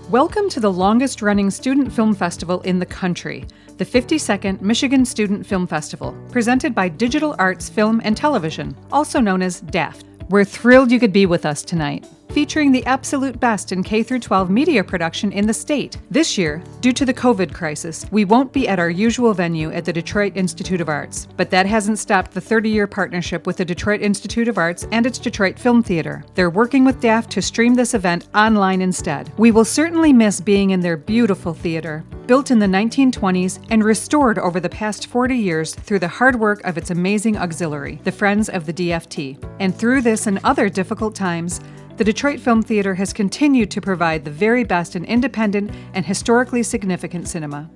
Welcome to the longest-running student film festival in the country, the 52nd Michigan Student Film Festival, presented by Digital Arts Film and Television, also known as DAFT. We're thrilled you could be with us tonight, featuring the absolute best in K-12 media production in the state. This year, due to the COVID crisis, we won't be at our usual venue at the Detroit Institute of Arts, but that hasn't stopped the 30-year partnership with the Detroit Institute of Arts and its Detroit Film Theater. They're working with DAFT to stream this event online instead. We will certainly miss being in their beautiful theater, built in the 1920s and restored over the past 40 years through the hard work of its amazing auxiliary, the Friends of the DFT. And through this and other difficult times, the Detroit Film Theater has continued to provide the very best in independent and historically significant cinema.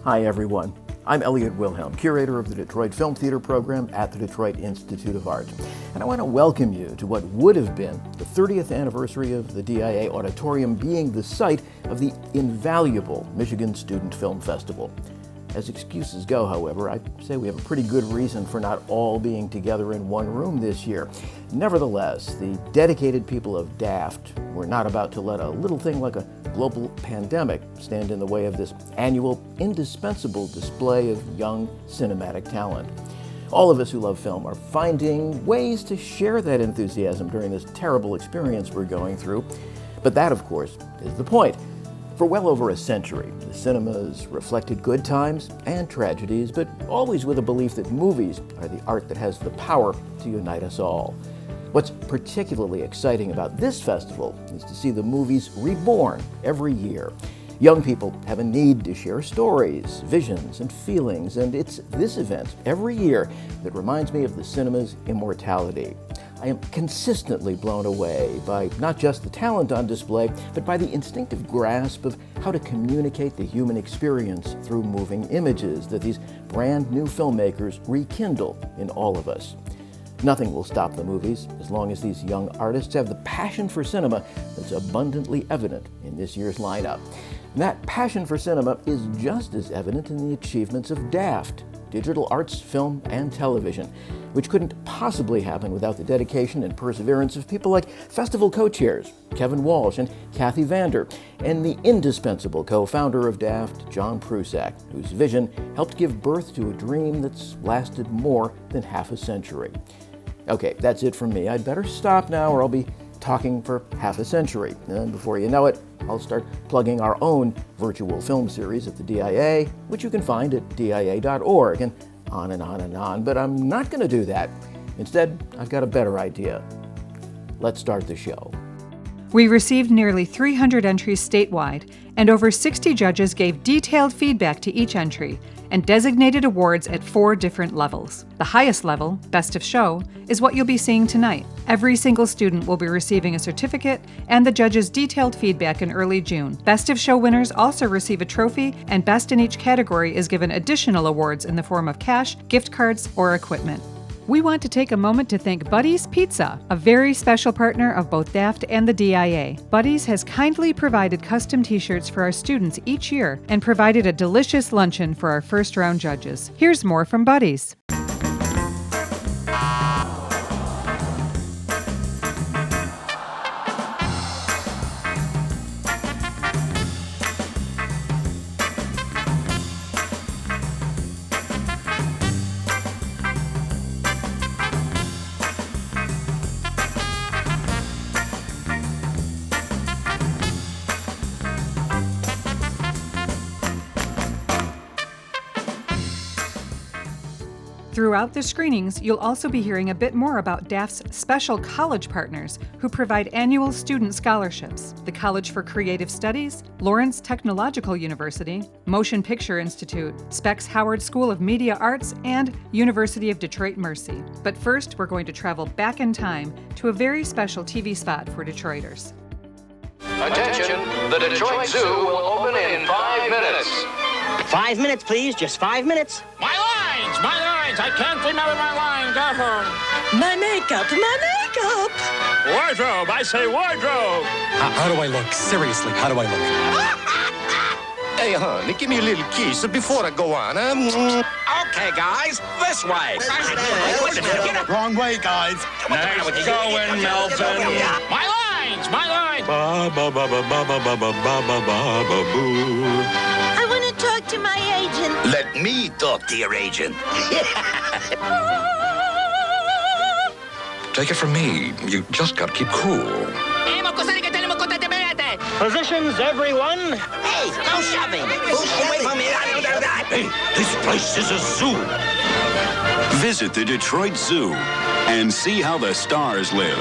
Hi everyone, I'm Elliot Wilhelm, curator of the Detroit Film Theater program at the Detroit Institute of Art. And I want to welcome you to what would have been the 30th anniversary of the DIA Auditorium being the site of the invaluable Michigan Student Film Festival. As excuses go, however, I'd say we have a pretty good reason for not all being together in one room this year. Nevertheless, the dedicated people of DAFT were not about to let a little thing like a global pandemic stand in the way of this annual, indispensable display of young cinematic talent. All of us who love film are finding ways to share that enthusiasm during this terrible experience we're going through. But that, of course, is the point. For well over a century, the cinemas reflected good times and tragedies, but always with a belief that movies are the art that has the power to unite us all. What's particularly exciting about this festival is to see the movies reborn every year. Young people have a need to share stories, visions, and feelings, and it's this event every year that reminds me of the cinema's immortality. I am consistently blown away by not just the talent on display, but by the instinctive grasp of how to communicate the human experience through moving images that these brand new filmmakers rekindle in all of us. Nothing will stop the movies as long as these young artists have the passion for cinema that's abundantly evident in this year's lineup. And that passion for cinema is just as evident in the achievements of DAFT, Digital Arts Film and Television, which couldn't possibly happen without the dedication and perseverance of people like festival co-chairs Kevin Walsh and Kathy Vander, and the indispensable co-founder of DAFT, John Prusak, whose vision helped give birth to a dream that's lasted more than half a century. Okay, that's it from me. I'd better stop now or I'll be talking for half a century. And before you know it, I'll start plugging our own virtual film series at the DIA, which you can find at dia.org, and on and on and on. But I'm not going to do that. Instead, I've got a better idea. Let's start the show. We received nearly 300 entries statewide, and over 60 judges gave detailed feedback to each entry and designated awards at 4 different levels. The highest level, Best of Show, is what you'll be seeing tonight. Every single student will be receiving a certificate and the judges' detailed feedback in early June. Best of Show winners also receive a trophy, and best in each category is given additional awards in the form of cash, gift cards, or equipment. We want to take a moment to thank Buddy's Pizza, a very special partner of both DAFT and the DIA. Buddy's has kindly provided custom t-shirts for our students each year and provided a delicious luncheon for our first-round judges. Here's more from Buddy's. Throughout the screenings, you'll also be hearing a bit more about DAFT's special college partners who provide annual student scholarships: the College for Creative Studies, Lawrence Technological University, Motion Picture Institute, Specs Howard School of Media Arts, and University of Detroit Mercy. But first, we're going to travel back in time to a very special TV spot for Detroiters. Attention, the Detroit Zoo will open in 5 minutes. 5 minutes, please, just 5 minutes. My lines! I can't remember my lines. My makeup! Wardrobe! I say wardrobe! How do I look? Seriously, how do I look? Hey, honey, give me a little kiss before I go on, huh? Okay, guys, this way. Wrong way, guys. Nice going, Melvin. My lines! It's my line. Ba ba ba ba ba ba ba ba ba ba ba boo. I want to talk to my agent. Let me talk to your agent. Take it from me, you just gotta keep cool. Positions, everyone. Hey, no shoving. Away from me. Hey, this place is a zoo. Visit the Detroit Zoo and see how the stars live.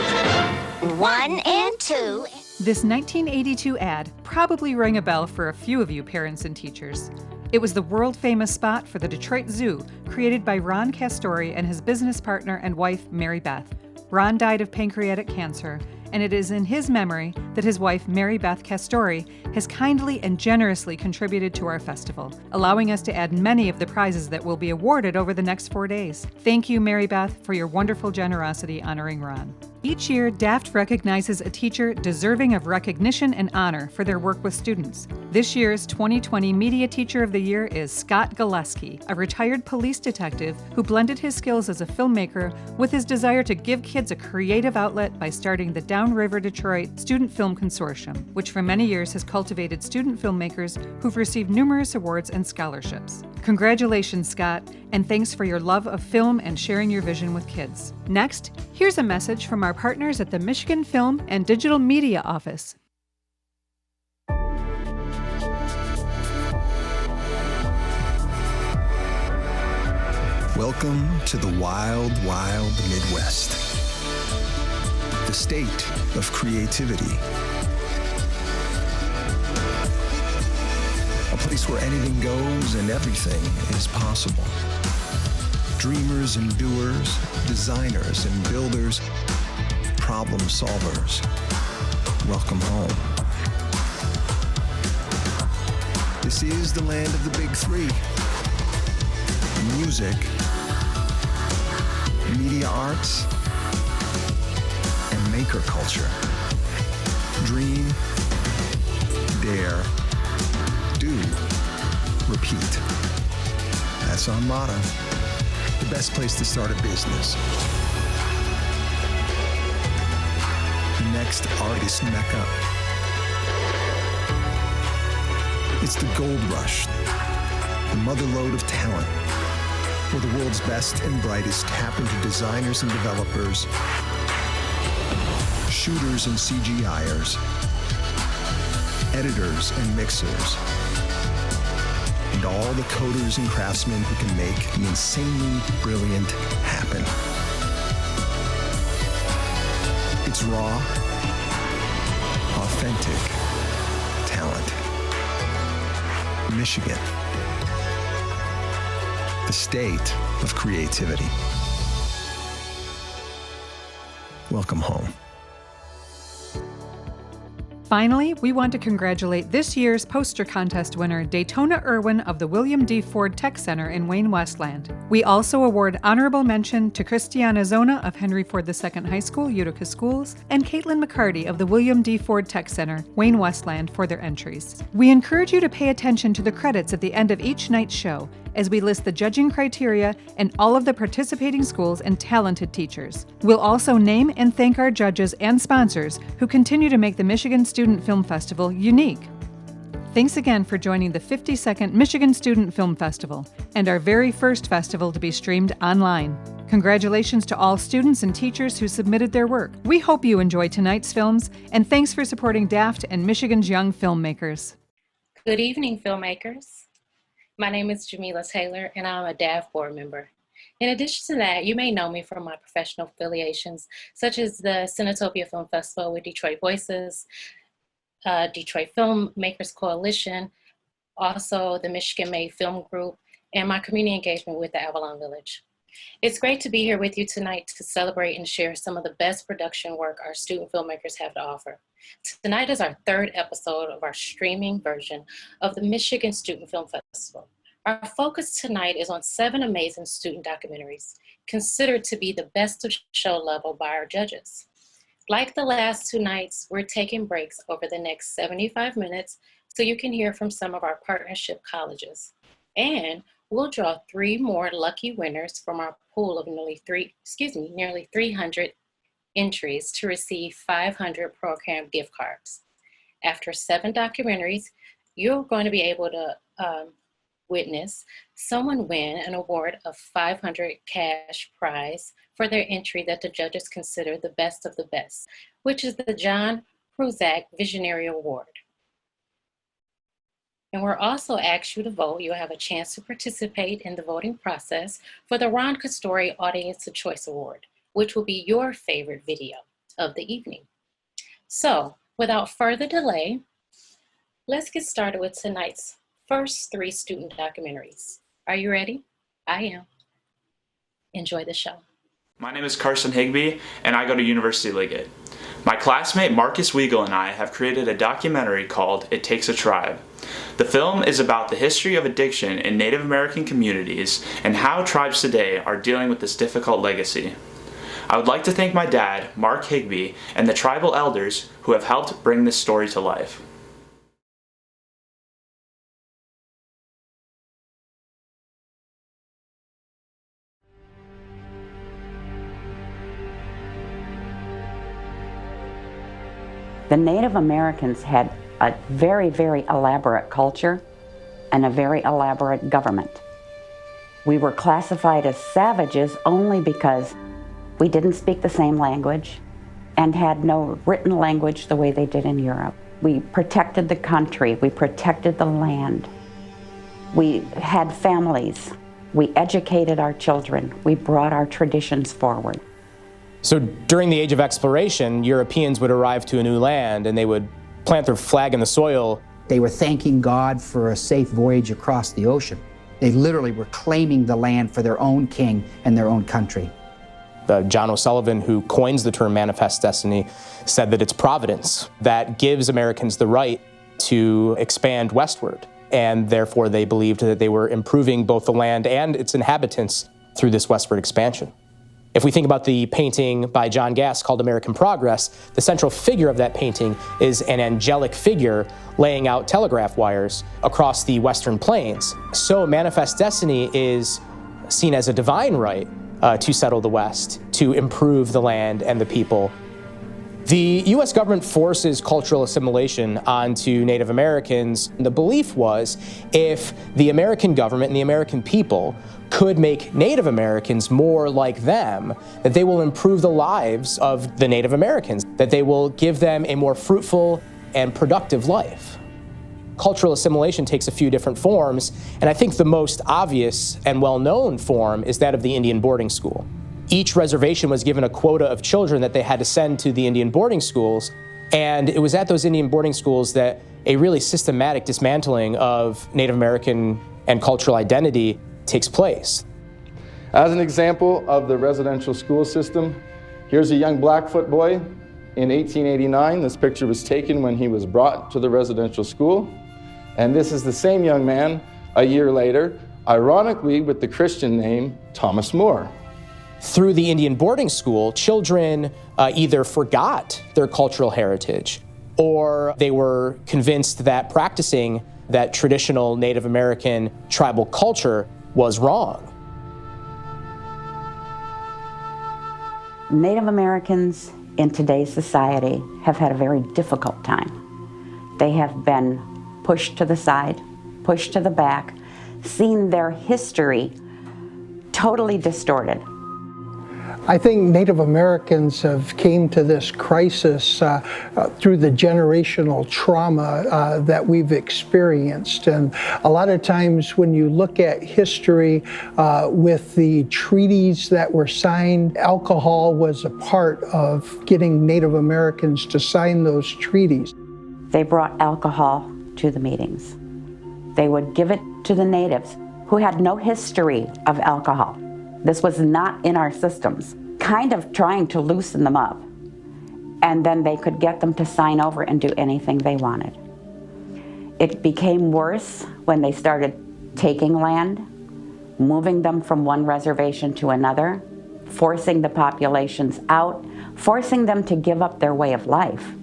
1 and 2. This 1982 ad probably rang a bell for a few of you parents and teachers. It was the world-famous spot for the Detroit Zoo, created by Ron Castori and his business partner and wife, Mary Beth. Ron died of pancreatic cancer, and it is in his memory that his wife, Mary Beth Castori, has kindly and generously contributed to our festival, allowing us to add many of the prizes that will be awarded over the next 4 days. Thank you, Mary Beth, for your wonderful generosity honoring Ron. Each year, DAFT recognizes a teacher deserving of recognition and honor for their work with students. This year's 2020 Media Teacher of the Year is Scott Gillespie, a retired police detective who blended his skills as a filmmaker with his desire to give kids a creative outlet by starting the Downriver Detroit Student Film Consortium, which for many years has cultivated student filmmakers who've received numerous awards and scholarships. Congratulations, Scott, and thanks for your love of film and sharing your vision with kids. Next, here's a message from our partners at the Michigan Film and Digital Media Office. Welcome to the wild, wild Midwest, the state of creativity. A place where anything goes and everything is possible. Dreamers and doers, designers and builders, problem solvers. Welcome home. This is the land of the big three. Music, media arts, and maker culture. Dream, dare, do, repeat. That's our motto. The best place to start a business. The next artist mecca. It's the gold rush, the motherlode of talent, where the world's best and brightest tap into designers and developers, shooters and CGIers, editors and mixers, and all the coders and craftsmen who can make the insanely brilliant happen. It's raw, authentic talent. Michigan, the state of creativity. Welcome home. Finally, we want to congratulate this year's poster contest winner, Daytona Irwin of the William D. Ford Tech Center in Wayne Westland. We also award honorable mention to Christiana Zona of Henry Ford II High School, Utica Schools, and Caitlin McCarty of the William D. Ford Tech Center, Wayne Westland, for their entries. We encourage you to pay attention to the credits at the end of each night's show, as we list the judging criteria and all of the participating schools and talented teachers. We'll also name and thank our judges and sponsors who continue to make the Michigan Student Film Festival unique. Thanks again for joining the 52nd Michigan Student Film Festival, and our very first festival to be streamed online. Congratulations to all students and teachers who submitted their work. We hope you enjoy tonight's films, and thanks for supporting DAFT and Michigan's young filmmakers. Good evening, filmmakers. My name is Jamila Taylor, and I'm a DAFT board member. In addition to that, you may know me from my professional affiliations, such as the Cinetopia Film Festival with Detroit Voices, Detroit Filmmakers Coalition, also the Michigan Made Film Group, and my community engagement with the Avalon Village. It's great to be here with you tonight to celebrate and share some of the best production work our student filmmakers have to offer. Tonight is our third episode of our streaming version of the Michigan Student Film Festival. Our focus tonight is on 7 amazing student documentaries, considered to be the best of show level by our judges. Like the last 2 nights, we're taking breaks over the next 75 minutes so you can hear from some of our partnership colleges. And we'll draw 3 more lucky winners from our pool of nearly 300 entries to receive 500 program gift cards. After 7 documentaries, you're going to be able to witness someone win an award of 500 cash prize for their entry that the judges consider the best of the best, which is the John Prusak Visionary Award. And we're also asked you to vote. You'll have a chance to participate in the voting process for the Ron Castori Audience of Choice Award, which will be your favorite video of the evening. So, without further delay, let's get started with tonight's first 3 student documentaries. Are you ready? I am. Enjoy the show. My name is Carson Higbee, and I go to University Liggett. My classmate Marcus Weigel and I have created a documentary called It Takes a Tribe. The film is about the history of addiction in Native American communities and how tribes today are dealing with this difficult legacy. I would like to thank my dad, Mark Higbee, and the tribal elders who have helped bring this story to life. The Native Americans had a very, very elaborate culture and a very elaborate government. We were classified as savages only because we didn't speak the same language and had no written language the way they did in Europe. We protected the country, we protected the land. We had families, we educated our children, we brought our traditions forward. So during the Age of Exploration, Europeans would arrive to a new land and they would plant their flag in the soil. They were thanking God for a safe voyage across the ocean. They literally were claiming the land for their own king and their own country. John O'Sullivan, who coins the term manifest destiny, said that it's providence that gives Americans the right to expand westward. And therefore they believed that they were improving both the land and its inhabitants through this westward expansion. If we think about the painting by John Gass called American Progress, the central figure of that painting is an angelic figure laying out telegraph wires across the western plains. So manifest destiny is seen as a divine right to settle the West, to improve the land and the people. The U.S. government forces cultural assimilation onto Native Americans. The belief was if the American government and the American people could make Native Americans more like them, that they will improve the lives of the Native Americans, that they will give them a more fruitful and productive life. Cultural assimilation takes a few different forms, and I think the most obvious and well-known form is that of the Indian boarding school. Each reservation was given a quota of children that they had to send to the Indian boarding schools, and it was at those Indian boarding schools that a really systematic dismantling of Native American and cultural identity takes place. As an example of the residential school system, here's a young Blackfoot boy in 1889. This picture was taken when he was brought to the residential school. And this is the same young man a year later, ironically with the Christian name Thomas More. Through the Indian boarding school, children either forgot their cultural heritage or they were convinced that practicing that traditional Native American tribal culture was wrong. Native Americans in today's society have had a very difficult time. They have been pushed to the side, pushed to the back, seen their history totally distorted. I think Native Americans have came to this crisis through the generational trauma that we've experienced. And a lot of times when you look at history with the treaties that were signed, alcohol was a part of getting Native Americans to sign those treaties. They brought alcohol to the meetings. They would give it to the natives who had no history of alcohol. This was not in our systems, kind of trying to loosen them up. And then they could get them to sign over and do anything they wanted. It became worse when they started taking land, moving them from one reservation to another, forcing the populations out, forcing them to give up their way of life.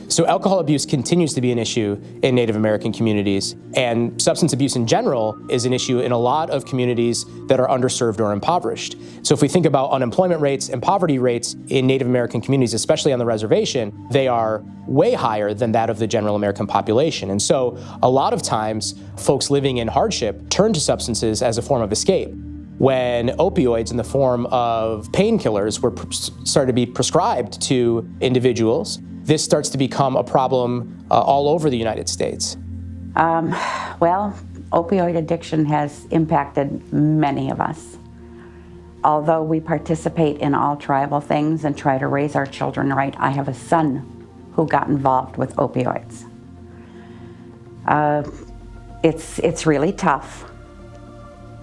So alcohol abuse continues to be an issue in Native American communities, and substance abuse in general is an issue in a lot of communities that are underserved or impoverished. So if we think about unemployment rates and poverty rates in Native American communities, especially on the reservation, they are way higher than that of the general American population. And so a lot of times, folks living in hardship turn to substances as a form of escape. When opioids in the form of painkillers were started to be prescribed to individuals, this starts to become a problem all over the United States. Well, opioid addiction has impacted many of us. Although we participate in all tribal things and try to raise our children right, I have a son who got involved with opioids. It's really tough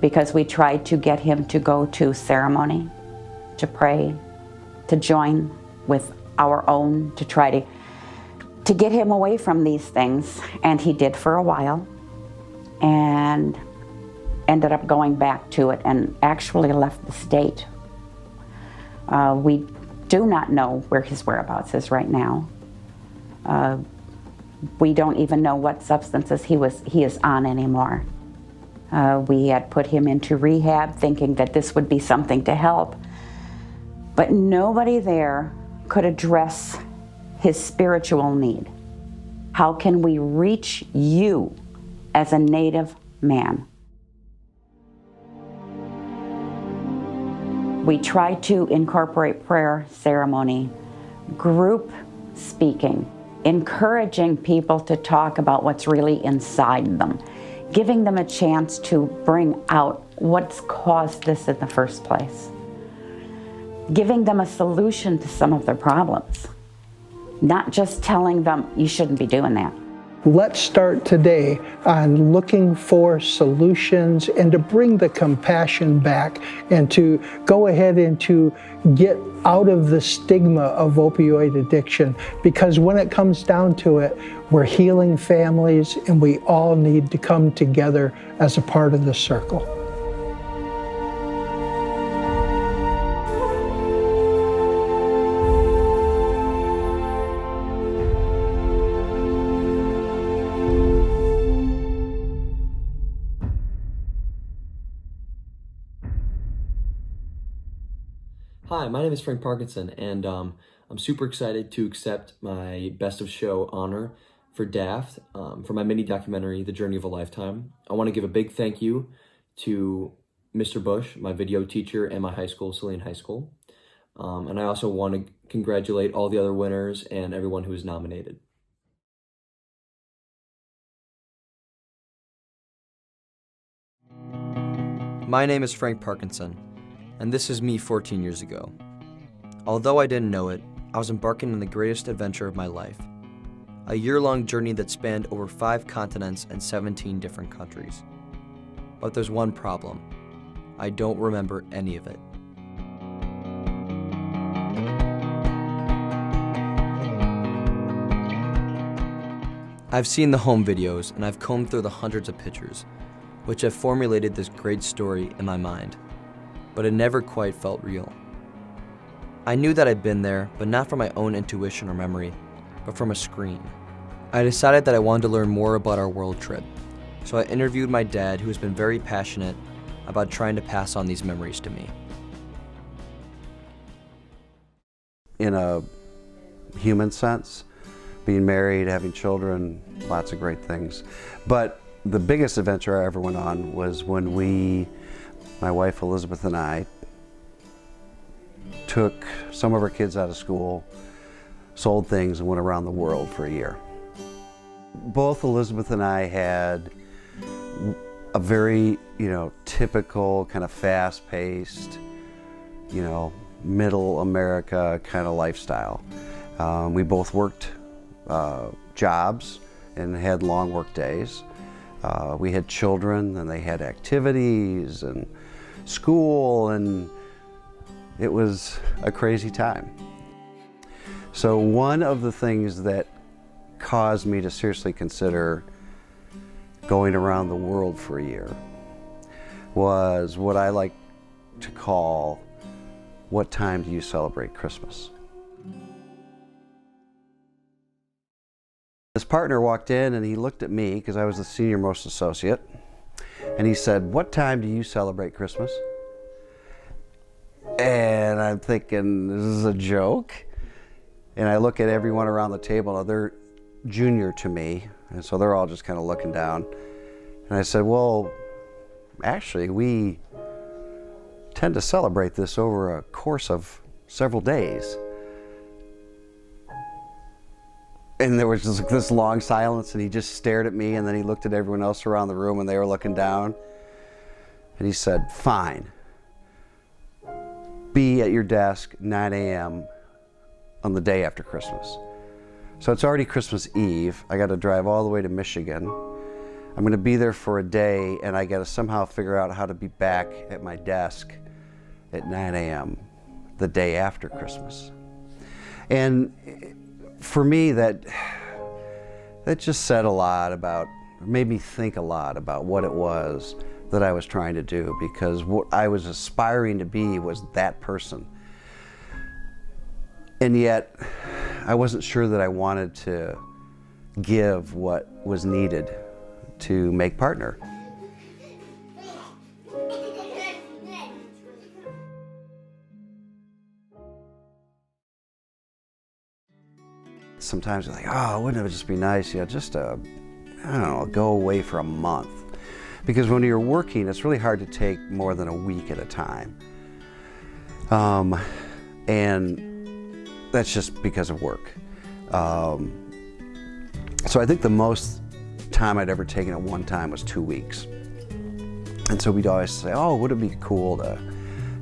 because we tried to get him to go to ceremony, to pray, to join with our own, to try to get him away from these things, and he did for a while and ended up going back to it and actually left the state. We do not know where his whereabouts is right now. We don't even know what substances he is on anymore. We had put him into rehab thinking that this would be something to help, but nobody there could address his spiritual need. How can we reach you as a Native man? We try to incorporate prayer, ceremony, group speaking, encouraging people to talk about what's really inside them, giving them a chance to bring out what's caused this in the first place, giving them a solution to some of their problems, not just telling them you shouldn't be doing that. Let's start today on looking for solutions and to bring the compassion back and to go ahead and to get out of the stigma of opioid addiction, because when it comes down to it, we're healing families and we all need to come together as a part of the circle. Hi, my name is Frank Parkinson, and I'm super excited to accept my Best of Show honor for DAFT for my mini documentary, The Journey of a Lifetime. I want to give a big thank you to Mr. Bush, my video teacher, and my high school, Saline High School. And I also want to congratulate all the other winners and everyone who was nominated. My name is Frank Parkinson, and this is me 14 years ago. Although I didn't know it, I was embarking on the greatest adventure of my life. A year-long journey that spanned over 5 continents and 17 different countries. But there's one problem. I don't remember any of it. I've seen the home videos and I've combed through the hundreds of pictures, which have formulated this great story in my mind. But it never quite felt real. I knew that I'd been there, but not from my own intuition or memory, but from a screen. I decided that I wanted to learn more about our world trip, so I interviewed my dad, who has been very passionate about trying to pass on these memories to me. In a human sense, being married, having children, lots of great things. But the biggest adventure I ever went on was when my wife Elizabeth and I, took some of our kids out of school, sold things, and went around the world for a year. Both Elizabeth and I had a very, typical kind of fast-paced, middle America kind of lifestyle. We both worked jobs and had long work days. We had children and they had activities and school, and it was a crazy time. So one of the things that caused me to seriously consider going around the world for a year was what I like to call, what time do you celebrate Christmas? partner walked in and he looked at me, because I was the senior most associate, and he said, "What time do you celebrate Christmas?" And I'm thinking, this is a joke? And I look at everyone around the table, and they're junior to me, and so they're all just kind of looking down. And I said, well, actually, we tend to celebrate this over a course of several days. And there was just this long silence, and he just stared at me, and then he looked at everyone else around the room, and they were looking down. And he said, "Fine. Be at your desk 9 a.m. on the day after Christmas." So it's already Christmas Eve. I got to drive all the way to Michigan. I'm going to be there for a day, and I got to somehow figure out how to be back at my desk at 9 a.m. the day after Christmas. And for me, that just said a lot about, made me think a lot about what it was that I was trying to do, because what I was aspiring to be was that person. And yet, I wasn't sure that I wanted to give what was needed to make partner. Sometimes you're like, oh, wouldn't it just be nice, just to, I don't know, go away for a month. Because when you're working, it's really hard to take more than a week at a time. And that's just because of work. So I think the most time I'd ever taken at one time was 2 weeks. And so we'd always say, oh, would it be cool to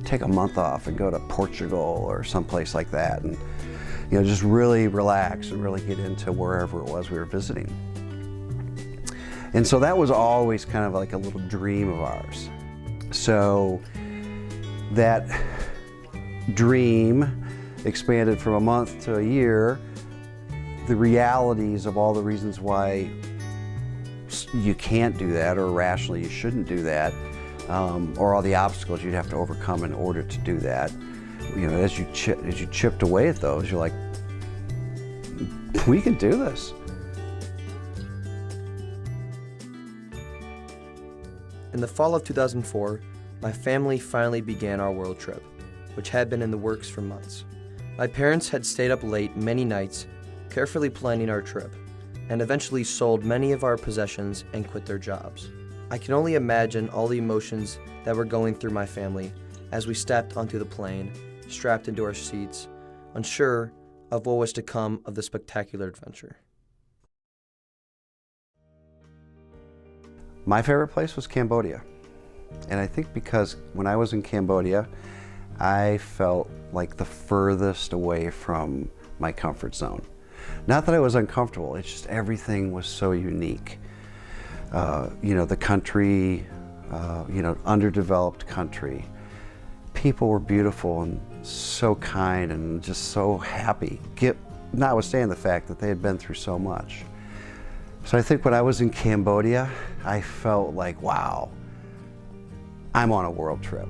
take a month off and go to Portugal or someplace like that, and just really relax and really get into wherever it was we were visiting. And so that was always kind of like a little dream of ours. So that dream expanded from a month to a year. The realities of all the reasons why you can't do that, or rationally you shouldn't do that, or all the obstacles you'd have to overcome in order to do that. As you chipped away at those, you're like, we can do this. In the fall of 2004, my family finally began our world trip, which had been in the works for months. My parents had stayed up late many nights, carefully planning our trip, and eventually sold many of our possessions and quit their jobs. I can only imagine all the emotions that were going through my family as we stepped onto the plane, strapped into our seats, unsure of what was to come of the spectacular adventure. My favorite place was Cambodia. And I think because when I was in Cambodia, I felt like the furthest away from my comfort zone. Not that I was uncomfortable, it's just everything was so unique. The country, underdeveloped country. People were beautiful and so kind and just so happy, notwithstanding the fact that they had been through so much. So I think when I was in Cambodia, I felt like, wow, I'm on a world trip.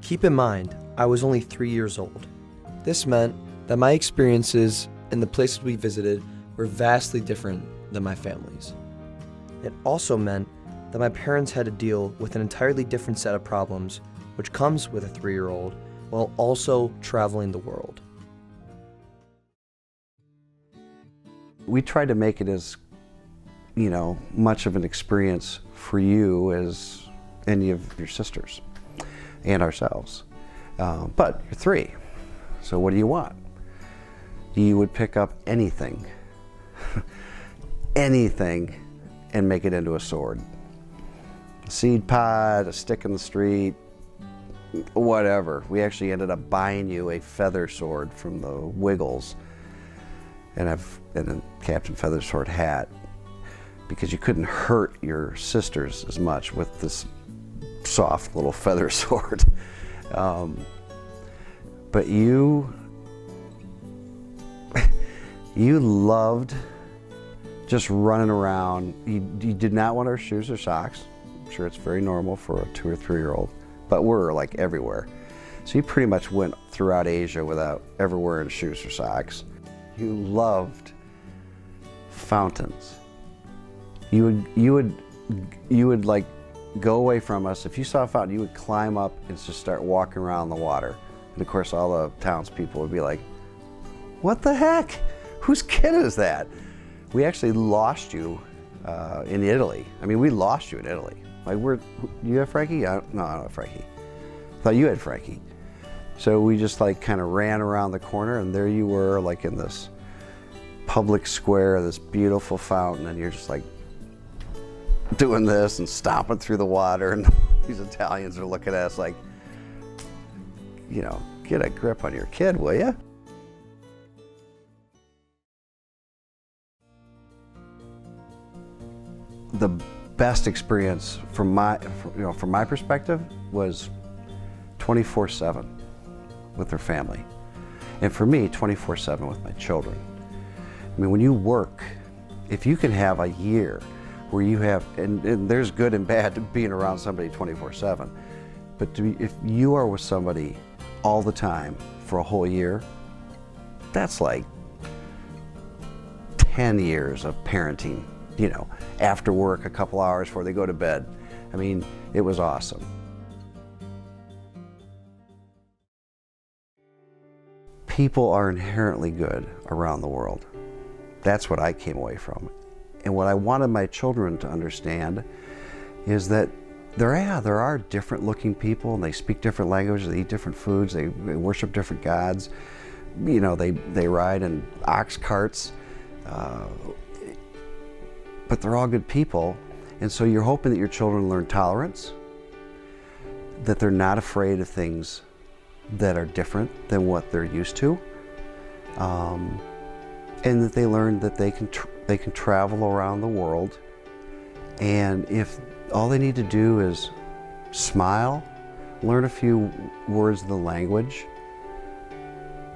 Keep in mind, I was only 3 years old. This meant that my experiences in the places we visited were vastly different than my family's. It also meant that my parents had to deal with an entirely different set of problems, which comes with a 3-year-old, while also traveling the world. We tried to make it as, much of an experience for you as any of your sisters and ourselves. But you're 3, so what do you want? You would pick up anything, anything, and make it into a sword. A seed pod, a stick in the street, whatever. We actually ended up buying you a feather sword from the Wiggles and a Captain Feather Sword hat, because you couldn't hurt your sisters as much with this soft little feather sword. But you loved just running around. You did not want our shoes or socks. I'm sure it's very normal for a 2 or 3-year-old, but we're like everywhere. So you pretty much went throughout Asia without ever wearing shoes or socks. You loved fountains. You would like go away from us. If you saw a fountain, you would climb up and just start walking around the water. And of course, all the townspeople would be like, "What the heck? Whose kid is that?" We actually lost you in Italy. I mean, we lost you in Italy. Like, you have Frankie? No, I don't have Frankie. I thought you had Frankie. So we just like kind of ran around the corner, and there you were, like in this public square, this beautiful fountain, and you're just like doing this and stomping through the water, and these Italians are looking at us like, you know, get a grip on your kid, will you? The best experience from my perspective was 24/7 with their family, and for me, 24/7 with my children. I mean, when you work, if you can have a year where you have, and there's good and bad to being around somebody 24/7, but if you are with somebody all the time for a whole year, that's like 10 years of parenting, you know, after work, a couple hours before they go to bed. I mean, it was awesome. People are inherently good around the world. That's what I came away from. And what I wanted my children to understand is that there are different looking people, and they speak different languages, they eat different foods, they worship different gods. You know, they ride in ox carts, but they're all good people. And so you're hoping that your children learn tolerance, that they're not afraid of things that are different than what they're used to, and that they learn that they can travel around the world, and if all they need to do is smile, learn a few words of the language,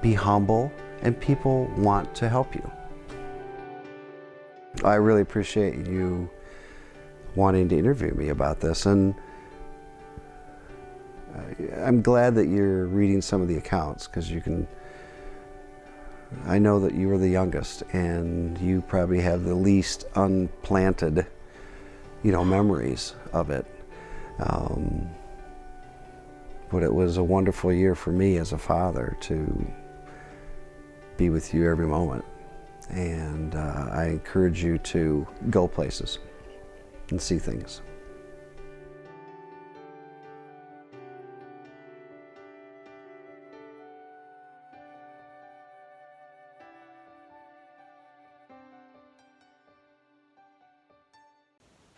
be humble, and people want to help you. I really appreciate you wanting to interview me about this, and I'm glad that you're reading some of the accounts, because I know that you were the youngest, and you probably have the least unplanted, you know, memories of it. But it was a wonderful year for me as a father to be with you every moment. And I encourage you to go places and see things.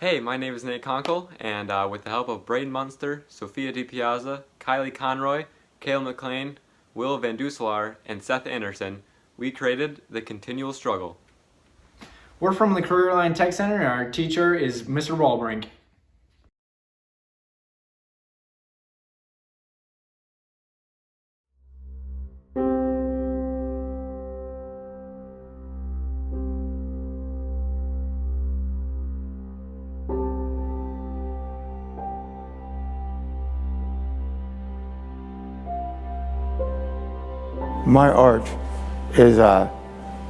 Hey, my name is Nate Conkle, and with the help of Braden Munster, Sophia DiPiazza, Kylie Conroy, Cale McLean, Will Van Dusselaar, and Seth Anderson, we created The Continual Struggle. We're from the Career Line Tech Center, and our teacher is Mr. Walbrink. My art is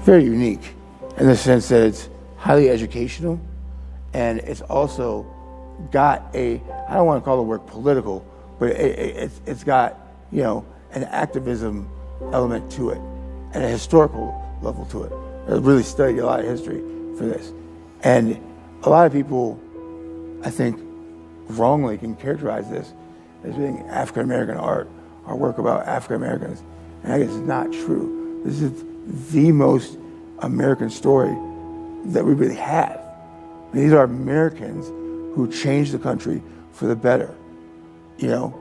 very unique in the sense that it's highly educational, and it's also got I don't want to call the word political, but it's got, you know, an activism element to it and a historical level to it. I really studied a lot of history for this. And a lot of people, I think, wrongly can characterize this as being African American art or work about African Americans. And I guess it's not true. This is the most American story that we really have. I mean, these are Americans who changed the country for the better. You know,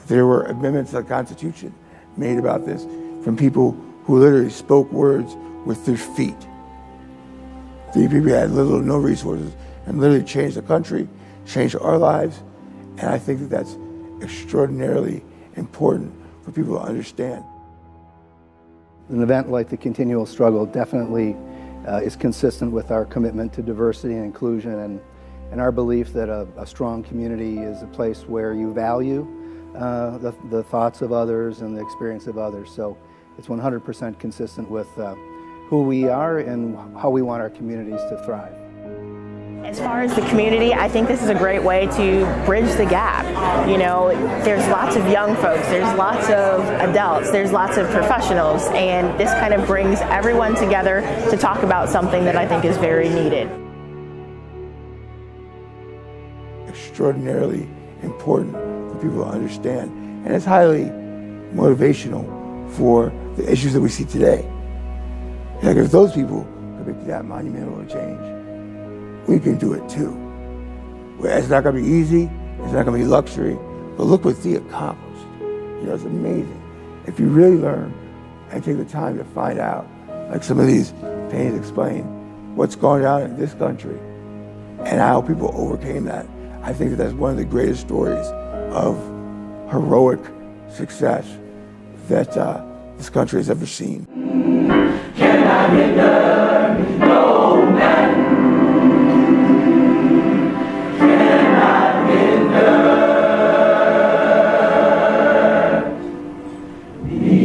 there were amendments to the Constitution made about this from people who literally spoke words with their feet. These people had little or no resources and literally changed the country, changed our lives, and I think that that's extraordinarily important for people to understand. An event like the Continual Struggle definitely is consistent with our commitment to diversity and inclusion, and our belief that a strong community is a place where you value the thoughts of others and the experience of others. So It's 100% consistent with who we are and how we want our communities to thrive. As far as the community, I think this is a great way to bridge the gap. You know, there's lots of young folks, there's lots of adults, there's lots of professionals, and this kind of brings everyone together to talk about something that I think is very needed. Extraordinarily important for people to understand, and it's highly motivational for the issues that we see today. Like if those people could make that monumental change, we can do it too. It's not gonna be easy, it's not gonna be luxury, but look what Thea accomplished. You know, it's amazing. If you really learn and take the time to find out, like some of these paintings explain, what's going on in this country and how people overcame that, I think that that's one of the greatest stories of heroic success that this country has ever seen. Cannot hinder no man. Cannot hinder me.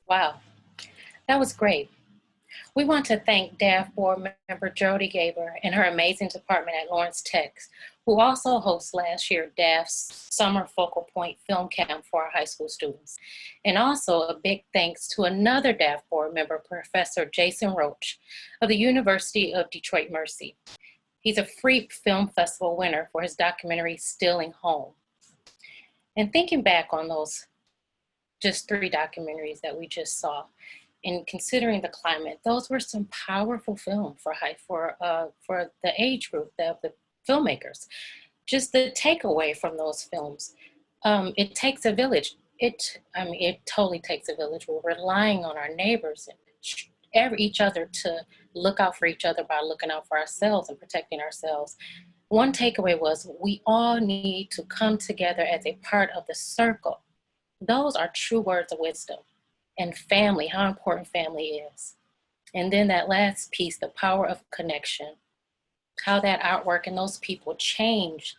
Wow, that was great. We want to thank DAFT board member Jody Gaber and her amazing department at Lawrence Tech, who also hosts last year DAFT's Summer Focal Point Film Camp for our high school students. And also a big thanks to another DAFT board member, Professor Jason Roach of the University of Detroit Mercy. He's a free film festival winner for his documentary, Stealing Home. And thinking back on those just 3 documentaries that we just saw, and considering the climate, those were some powerful film for the age group of the filmmakers. Just the takeaway from those films, it takes a village. It totally takes a village. We're relying on our neighbors and each other to look out for each other by looking out for ourselves and protecting ourselves. One takeaway was we all need to come together as a part of the circle. Those are true words of wisdom. And family, how important family is. And then that last piece, the power of connection, how that artwork and those people change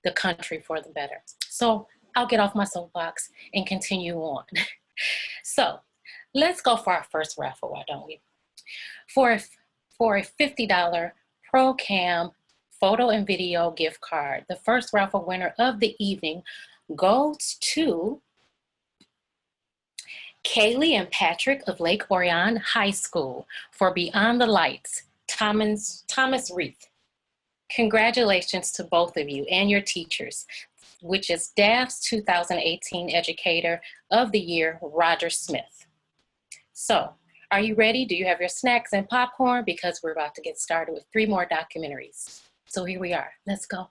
the country for the better. So I'll get off my soapbox and continue on. So let's go for our first raffle, why don't we? For a $50 ProCam photo and video gift card, the first raffle winner of the evening goes to Kaylee and Patrick of Lake Orion High School for Beyond the Lights, Thomas Reith. Congratulations to both of you and your teachers, which is DAFT's 2018 Educator of the Year, Roger Smith. So Are you ready? Do you have your snacks and popcorn? Because we're about to get started with 3 more documentaries. So here we are. Let's go.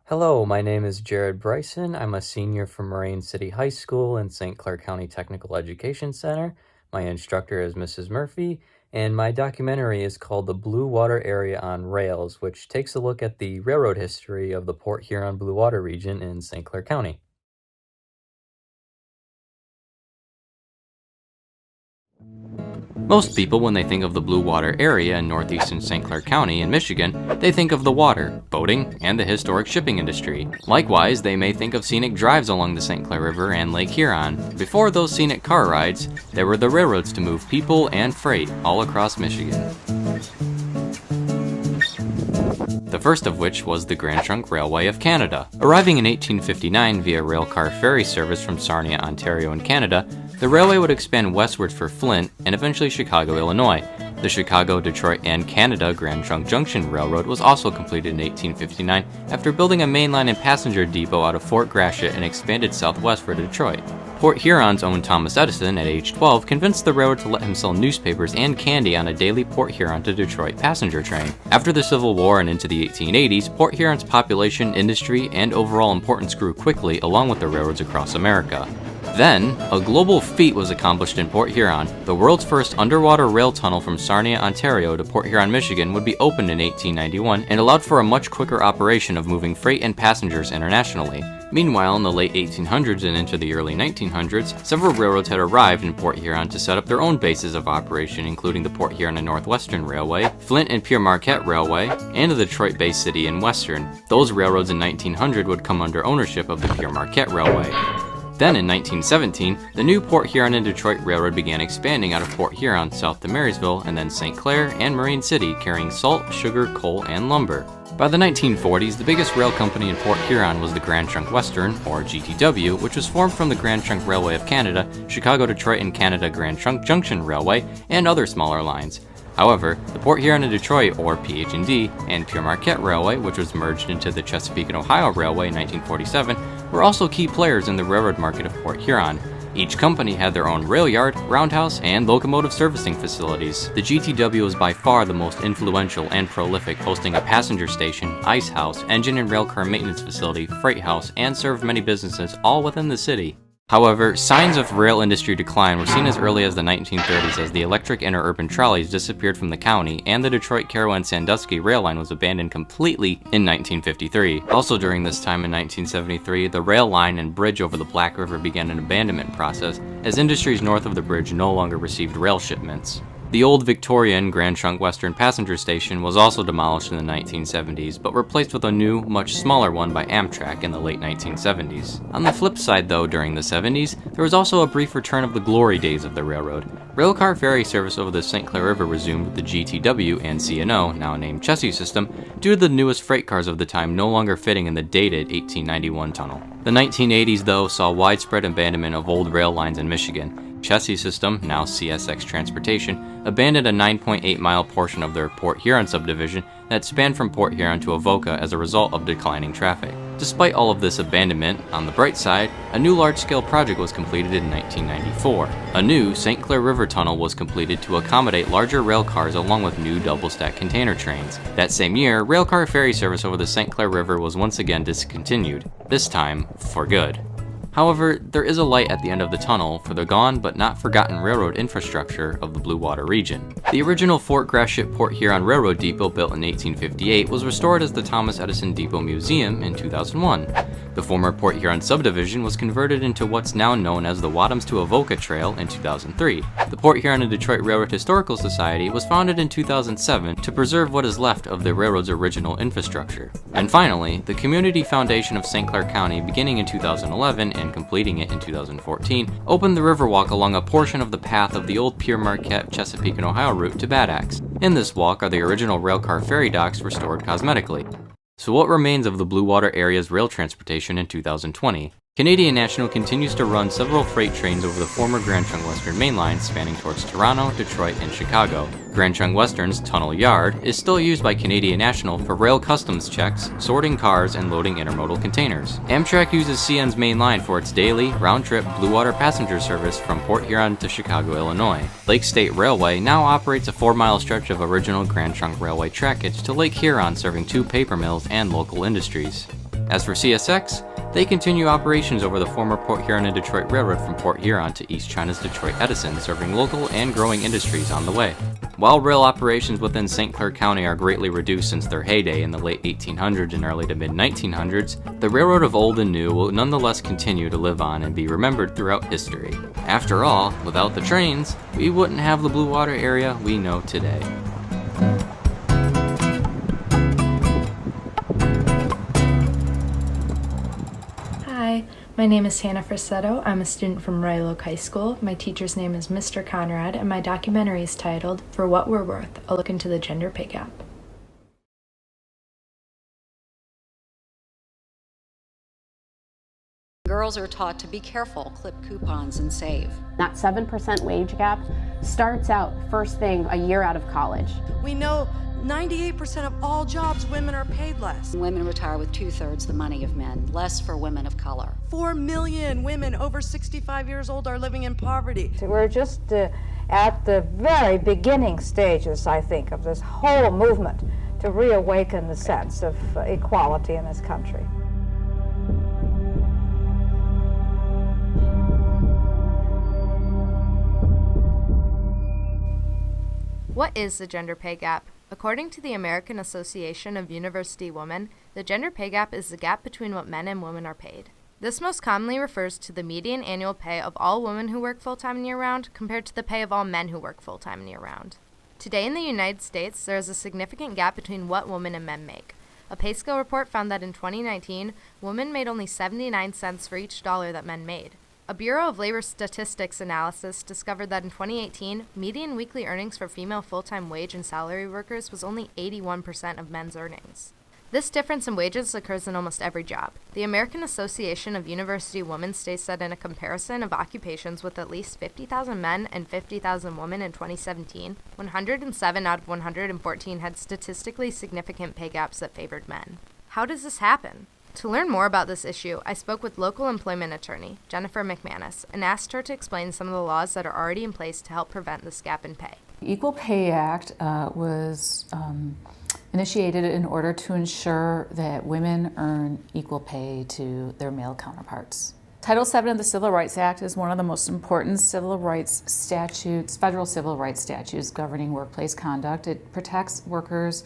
Hello, my name is Jared Bryson. I'm a senior from Moraine City High School and St. Clair County Technical Education Center. My instructor is Mrs. Murphy, and my documentary is called The Blue Water Area on Rails, which takes a look at the railroad history of the Port Huron Blue Water region in St. Clair County. Most people, when they think of the Blue Water area in northeastern St. Clair County in Michigan, they think of the water, boating, and the historic shipping industry. Likewise, they may think of scenic drives along the St. Clair River and Lake Huron. Before those scenic car rides, there were the railroads to move people and freight all across Michigan. The first of which was the Grand Trunk Railway of Canada. Arriving in 1859 via railcar ferry service from Sarnia, Ontario in Canada, the railway would expand westward for Flint and eventually Chicago, Illinois. The Chicago, Detroit, and Canada Grand Trunk Junction Railroad was also completed in 1859 after building a mainline and passenger depot out of Fort Gratiot and expanded southwest for Detroit. Port Huron's own Thomas Edison, at age 12, convinced the railroad to let him sell newspapers and candy on a daily Port Huron to Detroit passenger train. After the Civil War and into the 1880s, Port Huron's population, industry, and overall importance grew quickly along with the railroads across America. Then, a global feat was accomplished in Port Huron. The world's first underwater rail tunnel from Sarnia, Ontario to Port Huron, Michigan would be opened in 1891 and allowed for a much quicker operation of moving freight and passengers internationally. Meanwhile, in the late 1800s and into the early 1900s, several railroads had arrived in Port Huron to set up their own bases of operation, including the Port Huron and Northwestern Railway, Flint and Pure Marquette Railway, and the Detroit-based City and Western. Those railroads in 1900 would come under ownership of the Pure Marquette Railway. Then in 1917, the new Port Huron and Detroit Railroad began expanding out of Port Huron south to Marysville and then St. Clair and Marine City, carrying salt, sugar, coal, and lumber. By the 1940s, the biggest rail company in Port Huron was the Grand Trunk Western, or GTW, which was formed from the Grand Trunk Railway of Canada, Chicago, Detroit, and Canada Grand Trunk Junction Railway, and other smaller lines. However, the Port Huron and Detroit, or PH&D, and Pure Marquette Railway, which was merged into the Chesapeake and Ohio Railway in 1947, were also key players in the railroad market of Port Huron. Each company had their own rail yard, roundhouse, and locomotive servicing facilities. The GTW was by far the most influential and prolific, hosting a passenger station, ice house, engine and railcar maintenance facility, freight house, and served many businesses all within the city. However, signs of rail industry decline were seen as early as the 1930s as the electric interurban trolleys disappeared from the county and the Detroit-Carowand-Sandusky rail line was abandoned completely in 1953. Also during this time in 1973, the rail line and bridge over the Black River began an abandonment process as industries north of the bridge no longer received rail shipments. The old Victorian Grand Trunk Western passenger station was also demolished in the 1970s, but replaced with a new, much smaller one by Amtrak in the late 1970s. On the flip side though, during the 70s, there was also a brief return of the glory days of the railroad. Railcar ferry service over the St. Clair River resumed with the GTW and C&O, now named Chessie system, due to the newest freight cars of the time no longer fitting in the dated 1891 tunnel. The 1980s though saw widespread abandonment of old rail lines in Michigan. Chessie System, now CSX Transportation, abandoned a 9.8-mile portion of their Port Huron subdivision that spanned from Port Huron to Avoca as a result of declining traffic. Despite all of this abandonment, on the bright side, a new large-scale project was completed in 1994. A new St. Clair River Tunnel was completed to accommodate larger rail cars along with new double-stack container trains. That same year, railcar ferry service over the St. Clair River was once again discontinued, this time for good. However, there is a light at the end of the tunnel for the gone but not forgotten railroad infrastructure of the Blue Water region. The original Fort Gratiot Port Huron Railroad Depot, built in 1858, was restored as the Thomas Edison Depot Museum in 2001. The former Port Huron subdivision was converted into what's now known as the Wadhams to Avoca Trail in 2003. The Port Huron and Detroit Railroad Historical Society was founded in 2007 to preserve what is left of the railroad's original infrastructure. And finally, the Community Foundation of St. Clair County, beginning in 2011 and completing it in 2014, opened the Riverwalk along a portion of the path of the old Pure Marquette, Chesapeake and Ohio route to Bad Axe. In this walk are the original railcar ferry docks restored cosmetically. So what remains of the Blue Water area's rail transportation in 2020? Canadian National continues to run several freight trains over the former Grand Trunk Western Main Line spanning towards Toronto, Detroit, and Chicago. Grand Trunk Western's Tunnel Yard is still used by Canadian National for rail customs checks, sorting cars, and loading intermodal containers. Amtrak uses CN's main line for its daily, round-trip Blue Water passenger service from Port Huron to Chicago, Illinois. Lake State Railway now operates a 4-mile stretch of original Grand Trunk Railway trackage to Lake Huron, serving 2 paper mills and local industries. As for CSX, they continue operations over the former Port Huron and Detroit Railroad from Port Huron to East China's Detroit Edison, serving local and growing industries on the way. While rail operations within St. Clair County are greatly reduced since their heyday in the late 1800s and early to mid-1900s, the railroad of old and new will nonetheless continue to live on and be remembered throughout history. After all, without the trains, we wouldn't have the Blue Water area we know today. Hi, my name is Hannah Frisetto. I'm a student from Royal Oak High School. My teacher's name is Mr. Conrad, and my documentary is titled For What We're Worth, a look into the gender pay gap. Girls are taught to be careful, clip coupons, and save. That 7% wage gap starts out first thing a year out of college. We know 98% of all jobs, women are paid less. Women retire with 2/3 the money of men, less for women of color. 4 million women over 65 years old are living in poverty. We're just at the very beginning stages, I think, of this whole movement to reawaken the sense of equality in this country. What is the gender pay gap? According to the American Association of University Women, the gender pay gap is the gap between what men and women are paid. This most commonly refers to the median annual pay of all women who work full-time and year-round compared to the pay of all men who work full-time and year-round. Today in the United States, there is a significant gap between what women and men make. A pay scale report found that in 2019, women made only 79 cents for each dollar that men made. A Bureau of Labor Statistics analysis discovered that in 2018, median weekly earnings for female full-time wage and salary workers was only 81% of men's earnings. This difference in wages occurs in almost every job. The American Association of University Women states that in a comparison of occupations with at least 50,000 men and 50,000 women in 2017, 107 out of 114 had statistically significant pay gaps that favored men. How does this happen? To learn more about this issue, I spoke with local employment attorney, Jennifer McManus, and asked her to explain some of the laws that are already in place to help prevent this gap in pay. The Equal Pay Act was initiated in order to ensure that women earn equal pay to their male counterparts. Title VII of the Civil Rights Act is one of the most important civil rights statutes, federal civil rights statutes governing workplace conduct. It protects workers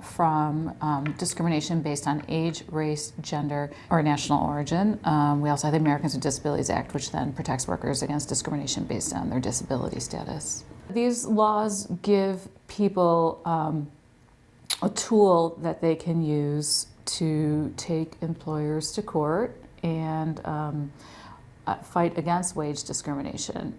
from discrimination based on age, race, gender, or national origin. We also have the Americans with Disabilities Act, which then protects workers against discrimination based on their disability status. These laws give people a tool that they can use to take employers to court and fight against wage discrimination.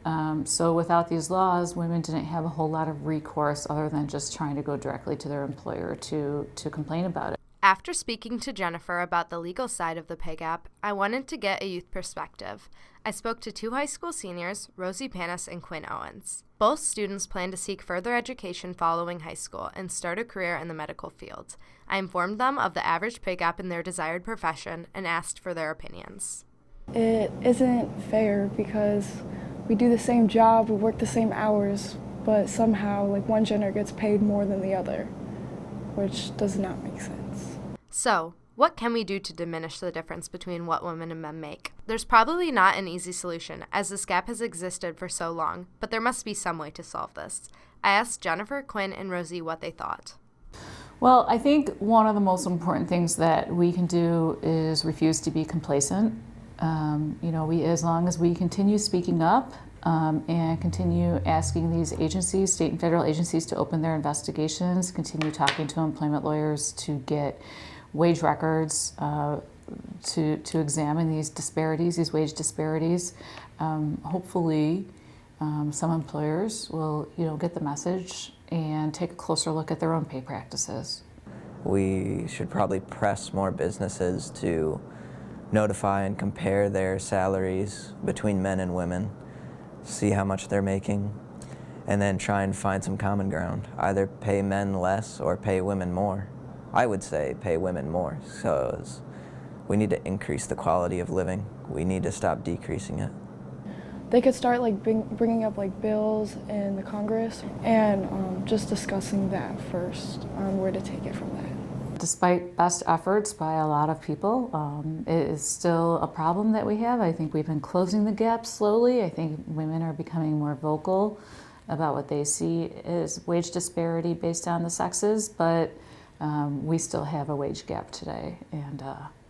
So without these laws, women didn't have a whole lot of recourse other than just trying to go directly to their employer to complain about it. After speaking to Jennifer about the legal side of the pay gap, I wanted to get a youth perspective. I spoke to 2 high school seniors, Rosie Panis and Quinn Owens. Both students plan to seek further education following high school and start a career in the medical field. I informed them of the average pay gap in their desired profession and asked for their opinions. It isn't fair because we do the same job, we work the same hours, but somehow one gender gets paid more than the other, which does not make sense. So, what can we do to diminish the difference between what women and men make? There's probably not an easy solution, as this gap has existed for so long, but there must be some way to solve this. I asked Jennifer, Quinn, and Rosie what they thought. Well, I think one of the most important things that we can do is refuse to be complacent. As long as we continue speaking up and continue asking these agencies, state and federal agencies, to open their investigations, continue talking to employment lawyers to get wage records, to examine these disparities, these wage disparities, hopefully some employers will get the message and take a closer look at their own pay practices. We should probably press more businesses to notify and compare their salaries between men and women, see how much they're making, and then try and find some common ground. Either pay men less or pay women more. I would say pay women more, so we need to increase the quality of living. We need to stop decreasing it. They could start like bringing up like bills in the Congress and just discussing that first on where to take it from that. Despite best efforts by a lot of people, it is still a problem that we have. I think we've been closing the gap slowly. I think women are becoming more vocal about what they see as wage disparity based on the sexes, but we still have a wage gap today, and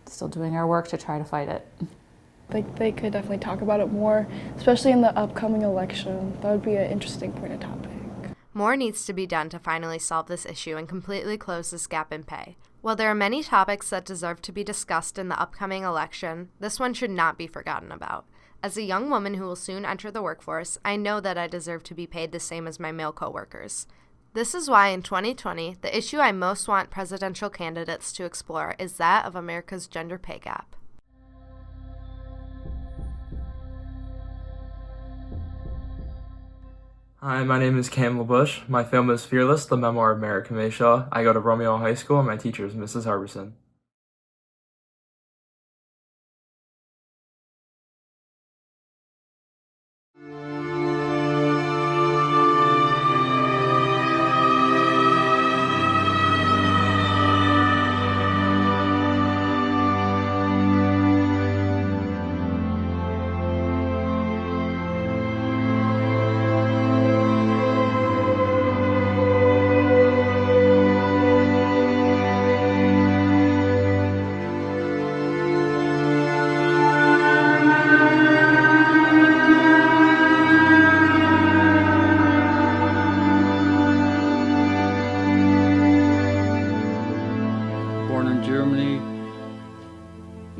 still doing our work to try to fight it. They could definitely talk about it more, especially in the upcoming election. That would be an interesting point of topic. More needs to be done to finally solve this issue and completely close this gap in pay. While there are many topics that deserve to be discussed in the upcoming election, this one should not be forgotten about. As a young woman who will soon enter the workforce, I know that I deserve to be paid the same as my male coworkers. This is why in 2020, the issue I most want presidential candidates to explore is that of America's gender pay gap. Hi, my name is Campbell Bush. My film is Fearless, the memoir of Merrick Mayshaw. I go to Romeo High School and my teacher is Mrs. Harbison.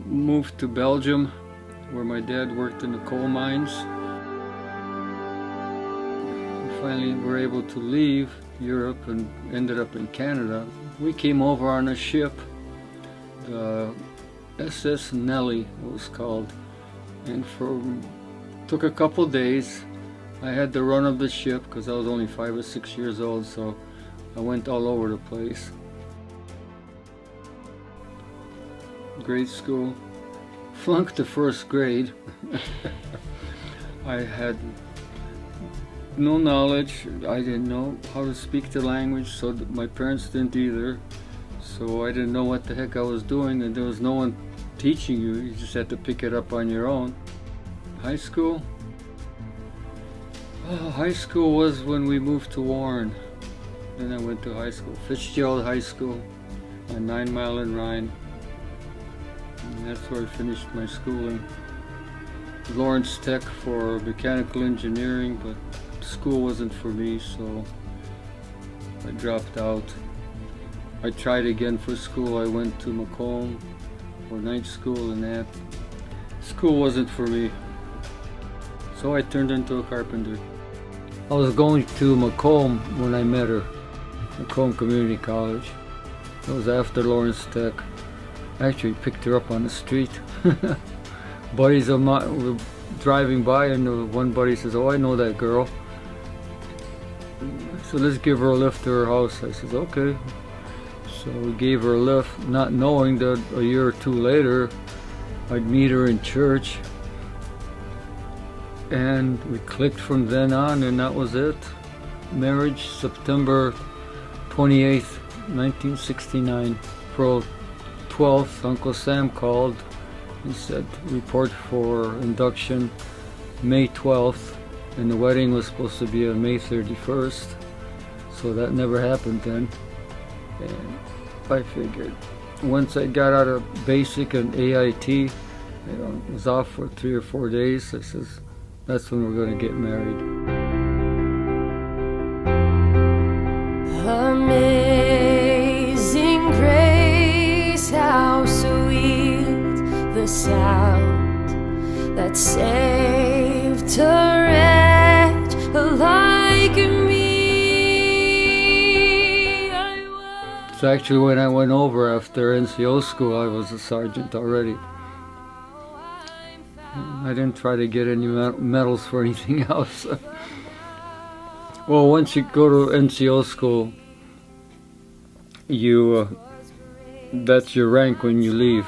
Moved to Belgium, where my dad worked in the coal mines. We finally were able to leave Europe and ended up in Canada. We came over on a ship, the SS Nelly it was called, and took a couple days. I had the run of the ship because I was only 5 or 6 years old, so I went all over the place. Grade school. Flunked the first grade. I had no knowledge. I didn't know how to speak the language, so my parents didn't either. So I didn't know what the heck I was doing, and there was no one teaching you. You just had to pick it up on your own. High school? Oh, high school was when we moved to Warren. Then I went to high school, Fitzgerald High School on 9 Mile and Rhine. And that's where I finished my schooling. Lawrence Tech for mechanical engineering, but school wasn't for me, so I dropped out. I tried again for school. I went to Macomb for night school and that. School wasn't for me, so I turned into a carpenter. I was going to Macomb when I met her, Macomb Community College. It was after Lawrence Tech. I actually picked her up on the street. Buddies of mine were driving by, and one buddy says, "Oh, I know that girl. So let's give her a lift to her house." I said, "Okay." So we gave her a lift, not knowing that a year or two later, I'd meet her in church. And we clicked from then on, and that was it. Marriage, September 28th, 1969. April 12th, Uncle Sam called. He said, report for induction May 12th, and the wedding was supposed to be on May 31st. So that never happened then. And I figured once I got out of basic and AIT, was off for 3 or 4 days, I says, that's when we're going to get married. Amazing grace, how sweet the sound that saved a wretch like me. So actually when I went over after NCO school, I was a sergeant already. I didn't try to get any medals for anything else. Well, once you go to NCO school, that's your rank when you leave.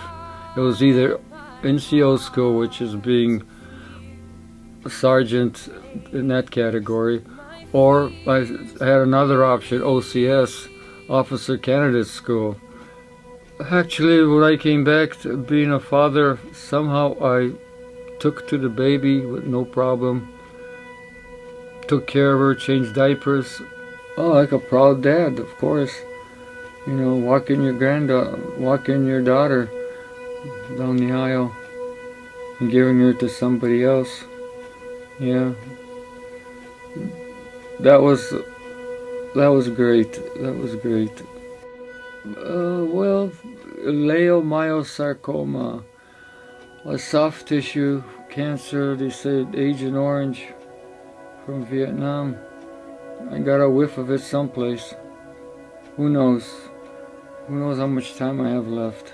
It was either NCO school, which is being a sergeant in that category, or I had another option, OCS, Officer Candidate School. Actually, when I came back to being a father, somehow I took to the baby with no problem. Took care of her, changed diapers. Oh, like a proud dad, of course. You know, walking your daughter down the aisle and giving her to somebody else. Yeah. That was great. That was great. Well, leiomyosarcoma, a soft tissue cancer, they say Agent Orange from Vietnam. I got a whiff of it someplace. Who knows? Who knows how much time I have left?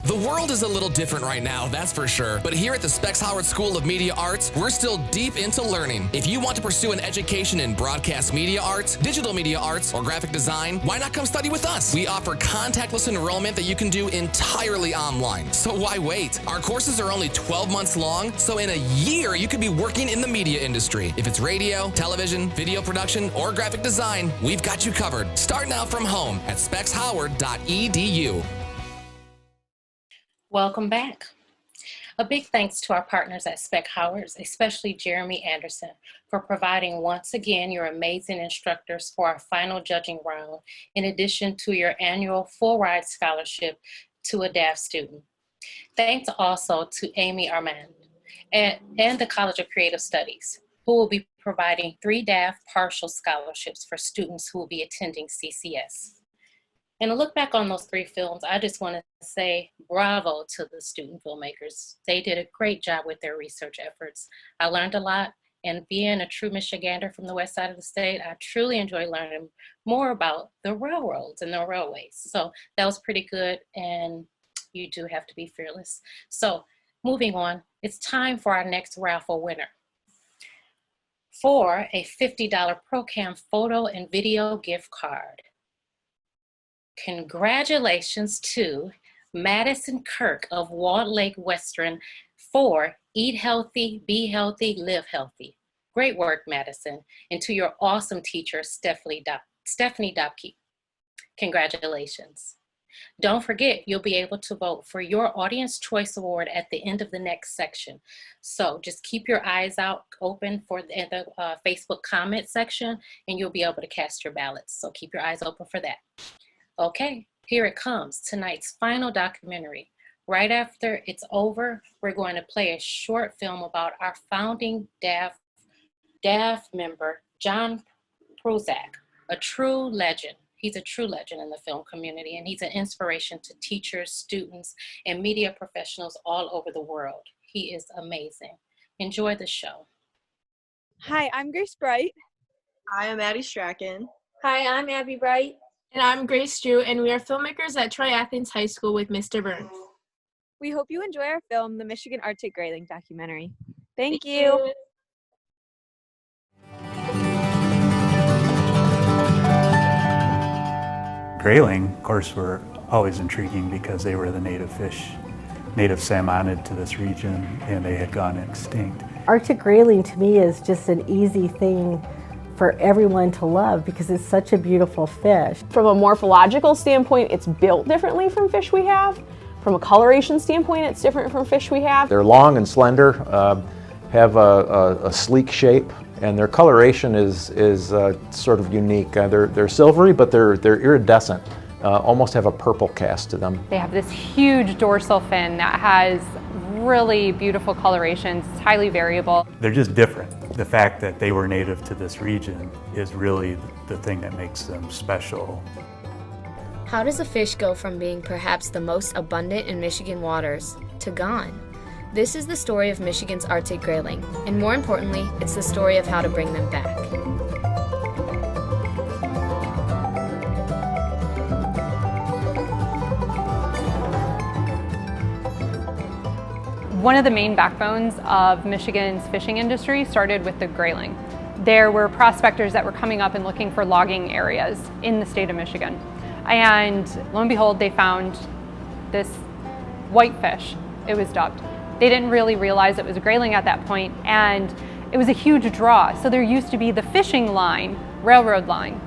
The world is a little different right now, that's for sure. But here at the Specs Howard School of Media Arts, we're still deep into learning. If you want to pursue an education in broadcast media arts, digital media arts, or graphic design, why not come study with us? We offer contactless enrollment that you can do entirely online. So why wait? Our courses are only 12 months long, so in a year you could be working in the media industry. If it's radio, television, video production, or graphic design, we've got you covered. Start now from home at specshoward.edu. Welcome back. A big thanks to our partners at Spec Howard, especially Jeremy Anderson, for providing once again your amazing instructors for our final judging round, in addition to your annual full ride scholarship to a DAFT student. Thanks also to Amy Armand and the College of Creative Studies, who will be providing 3 DAFT partial scholarships for students who will be attending CCS. And to look back on those 3 films, I just want to say bravo to the student filmmakers. They did a great job with their research efforts. I learned a lot, and being a true Michigander from the west side of the state, I truly enjoy learning more about the railroads and the railways. So that was pretty good, and you do have to be fearless. So moving on, it's time for our next raffle winner. For a $50 ProCam photo and video gift card. Congratulations to Madison Kirk of Walled Lake Western for Eat Healthy, Be Healthy, Live Healthy. Great work, Madison. And to your awesome teacher, Stephanie Dopke. Congratulations. Don't forget, you'll be able to vote for your Audience Choice Award at the end of the next section. So just keep your eyes out open for the Facebook comment section, and you'll be able to cast your ballots. So keep your eyes open for that. Okay, here it comes, tonight's final documentary. Right after it's over, we're going to play a short film about our founding DAFT member, John Prusak, a true legend. He's a true legend in the film community, and he's an inspiration to teachers, students, and media professionals all over the world. He is amazing. Enjoy the show. Hi, I'm Grace Bright. Hi, I'm Addie Strachan. Hi, I'm Abby Bright. And I'm Grace Drew, and we are filmmakers at Troy Athens High School with Mr. Burns. We hope you enjoy our film, the Michigan Arctic Grayling documentary. Thank you. Grayling, of course, were always intriguing because they were the native fish, native salmonid to this region, and they had gone extinct. Arctic grayling to me is just an easy thing for everyone to love because it's such a beautiful fish. From a morphological standpoint, it's built differently from fish we have. From a coloration standpoint, it's different from fish we have. They're long and slender, have a sleek shape, and their coloration is sort of unique. They're silvery, but they're iridescent, almost have a purple cast to them. They have this huge dorsal fin that has really beautiful colorations. It's highly variable. They're just different. The fact that they were native to this region is really the thing that makes them special. How does a fish go from being perhaps the most abundant in Michigan waters to gone? This is the story of Michigan's Arctic grayling, and more importantly, it's the story of how to bring them back. One of the main backbones of Michigan's fishing industry started with the grayling. There were prospectors that were coming up and looking for logging areas in the state of Michigan. And lo and behold, they found this whitefish, it was dubbed. They didn't really realize it was a grayling at that point, and it was a huge draw. So there used to be the fishing line, railroad line,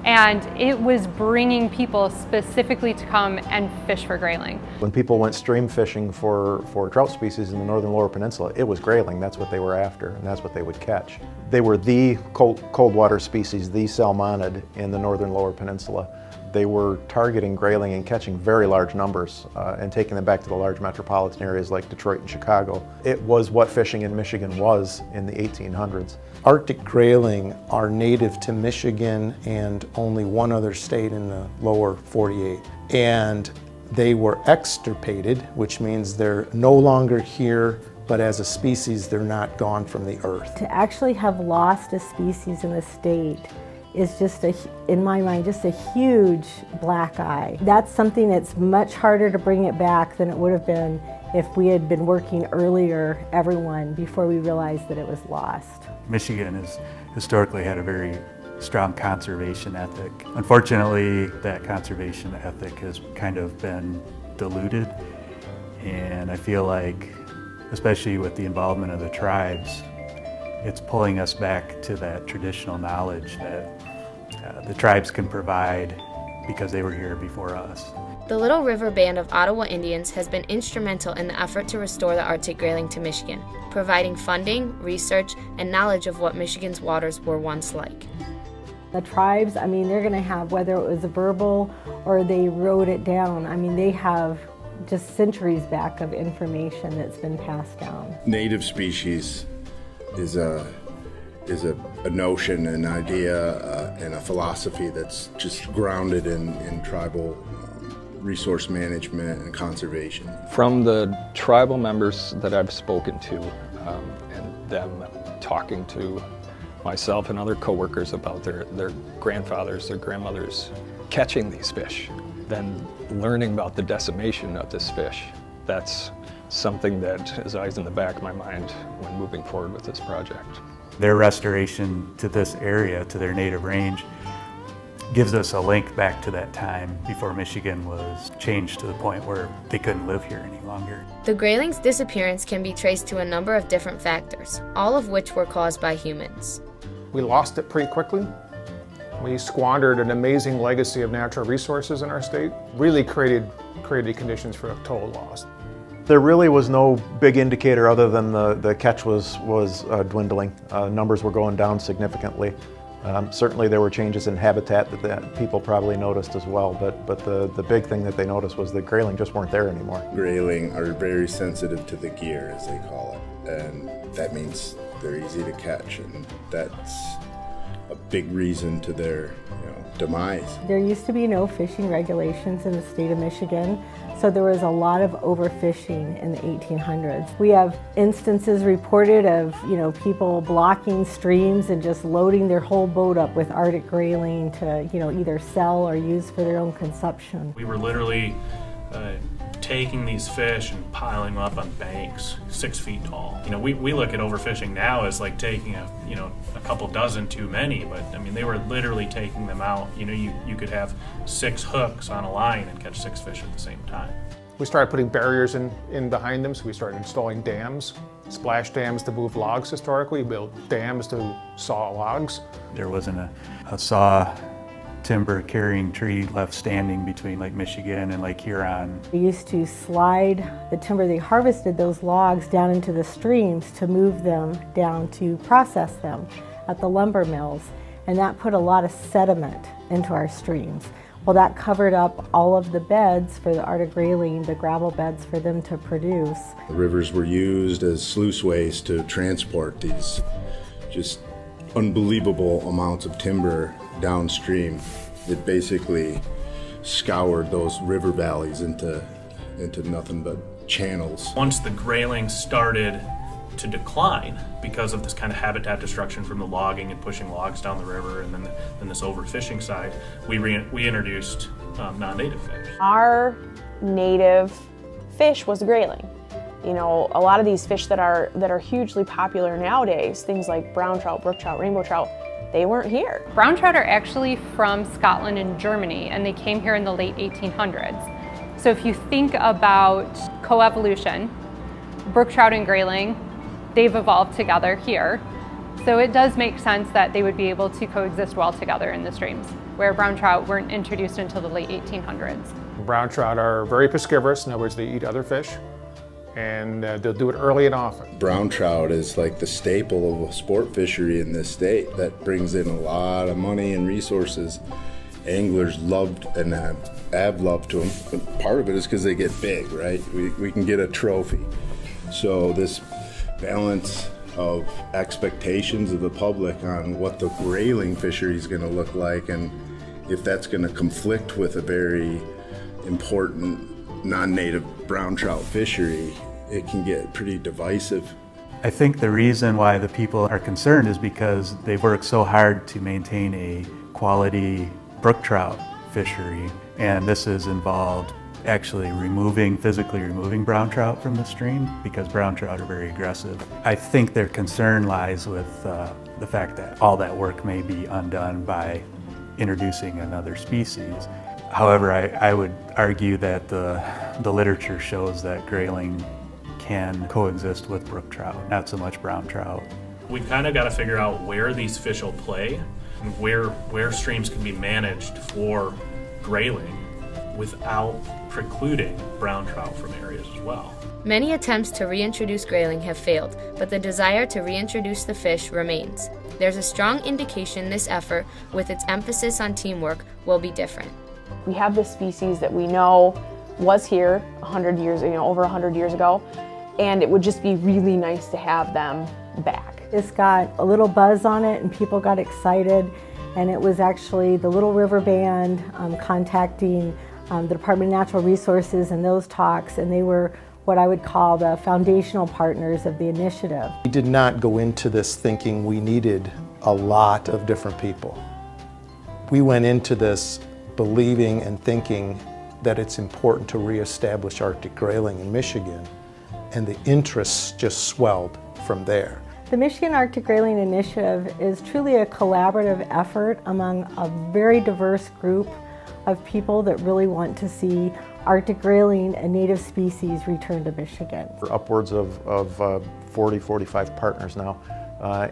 and it was bringing people specifically to come and fish for grayling. When people went stream fishing for trout species in the northern lower peninsula, it was grayling. That's what they were after, and that's what they would catch. They were the cold water species, the salmonid in the northern lower peninsula. They were targeting grayling and catching very large numbers and taking them back to the large metropolitan areas like Detroit and Chicago. It was what fishing in Michigan was in the 1800s. Arctic grayling are native to Michigan and only one other state in the lower 48. And they were extirpated, which means they're no longer here, but as a species, they're not gone from the earth. To actually have lost a species in the state is just, in my mind, just a huge black eye. That's something that's much harder to bring it back than it would have been if we had been working earlier, everyone, before we realized that it was lost. Michigan has historically had a very strong conservation ethic. Unfortunately, that conservation ethic has kind of been diluted, and I feel like, especially with the involvement of the tribes, it's pulling us back to that traditional knowledge that the tribes can provide because they were here before us. The Little River Band of Ottawa Indians has been instrumental in the effort to restore the Arctic grayling to Michigan, providing funding, research, and knowledge of what Michigan's waters were once like. The tribes, I mean, they're going to have, whether it was verbal or they wrote it down, I mean, they have just centuries back of information that's been passed down. Native species is a notion, an idea, and a philosophy that's just grounded in tribal resource management and conservation. From the tribal members that I've spoken to, and them talking to myself and other coworkers about their grandfathers, their grandmothers catching these fish, then learning about the decimation of this fish, that's something that is always in the back of my mind when moving forward with this project. Their restoration to this area, to their native range, gives us a link back to that time before Michigan was changed to the point where they couldn't live here any longer. The grayling's disappearance can be traced to a number of different factors, all of which were caused by humans. We lost it pretty quickly. We squandered an amazing legacy of natural resources in our state, really created conditions for a total loss. There really was no big indicator other than the catch was dwindling. Numbers were going down significantly. Certainly there were changes in habitat that people probably noticed as well, but the big thing that they noticed was that grayling just weren't there anymore. Grayling are very sensitive to the gear, as they call it, and that means they're easy to catch, and that's a big reason to their demise. There used to be no fishing regulations in the state of Michigan, so there was a lot of overfishing in the 1800s. We have instances reported of people blocking streams and just loading their whole boat up with Arctic grayling to either sell or use for their own consumption. We were literally taking these fish and piling them up on banks 6 feet tall. We look at overfishing now as like taking a couple dozen too many, but I mean they were literally taking them out. You could have 6 hooks on a line and catch 6 fish at the same time. We started putting barriers in behind them, so we started installing dams, splash dams to move logs historically, built dams to saw logs. There wasn't a saw timber carrying tree left standing between Lake Michigan and Lake Huron. They used to slide the timber they harvested, those logs, down into the streams to move them down to process them at the lumber mills, and that put a lot of sediment into our streams. Well, that covered up all of the beds for the Arctic grayling, the gravel beds for them to produce. The rivers were used as sluiceways to transport these just unbelievable amounts of timber downstream. It basically scoured those river valleys into nothing but channels. Once the grayling started to decline because of this kind of habitat destruction from the logging and pushing logs down the river, and then this overfishing side, we introduced non-native fish. Our native fish was grayling. A lot of these fish that are hugely popular nowadays, things like brown trout, brook trout, rainbow trout, they weren't here. Brown trout are actually from Scotland and Germany, and they came here in the late 1800s. So if you think about coevolution, brook trout and grayling, they've evolved together here. So it does make sense that they would be able to coexist well together in the streams, where brown trout weren't introduced until the late 1800s. Brown trout are very piscivorous, in other words, they eat other fish, and they'll do it early and often. Brown trout is like the staple of a sport fishery in this state that brings in a lot of money and resources. Anglers loved and have loved to them. But part of it is because they get big, right? We can get a trophy. So this balance of expectations of the public on what the grayling fishery is going to look like, and if that's going to conflict with a very important non-native brown trout fishery, it can get pretty divisive. I think the reason why the people are concerned is because they've worked so hard to maintain a quality brook trout fishery, and this has involved actually physically removing brown trout from the stream, because brown trout are very aggressive. I think their concern lies with the fact that all that work may be undone by introducing another species. However, I would argue that the literature shows that grayling can coexist with brook trout, not so much brown trout. We kind of got to figure out where these fish will play and where streams can be managed for grayling without precluding brown trout from areas as well. Many attempts to reintroduce grayling have failed, but the desire to reintroduce the fish remains. There's a strong indication this effort, with its emphasis on teamwork, will be different. We have this species that we know was here 100 years, over 100 years ago, and it would just be really nice to have them back. This got a little buzz on it and people got excited, and it was actually the Little River Band contacting the Department of Natural Resources in those talks, and they were what I would call the foundational partners of the initiative. We did not go into this thinking we needed a lot of different people. We went into this believing and thinking that it's important to reestablish Arctic grayling in Michigan, and the interests just swelled from there. The Michigan Arctic Grayling Initiative is truly a collaborative effort among a very diverse group of people that really want to see Arctic grayling, a native species, return to Michigan. We're upwards of 40, 45 partners now,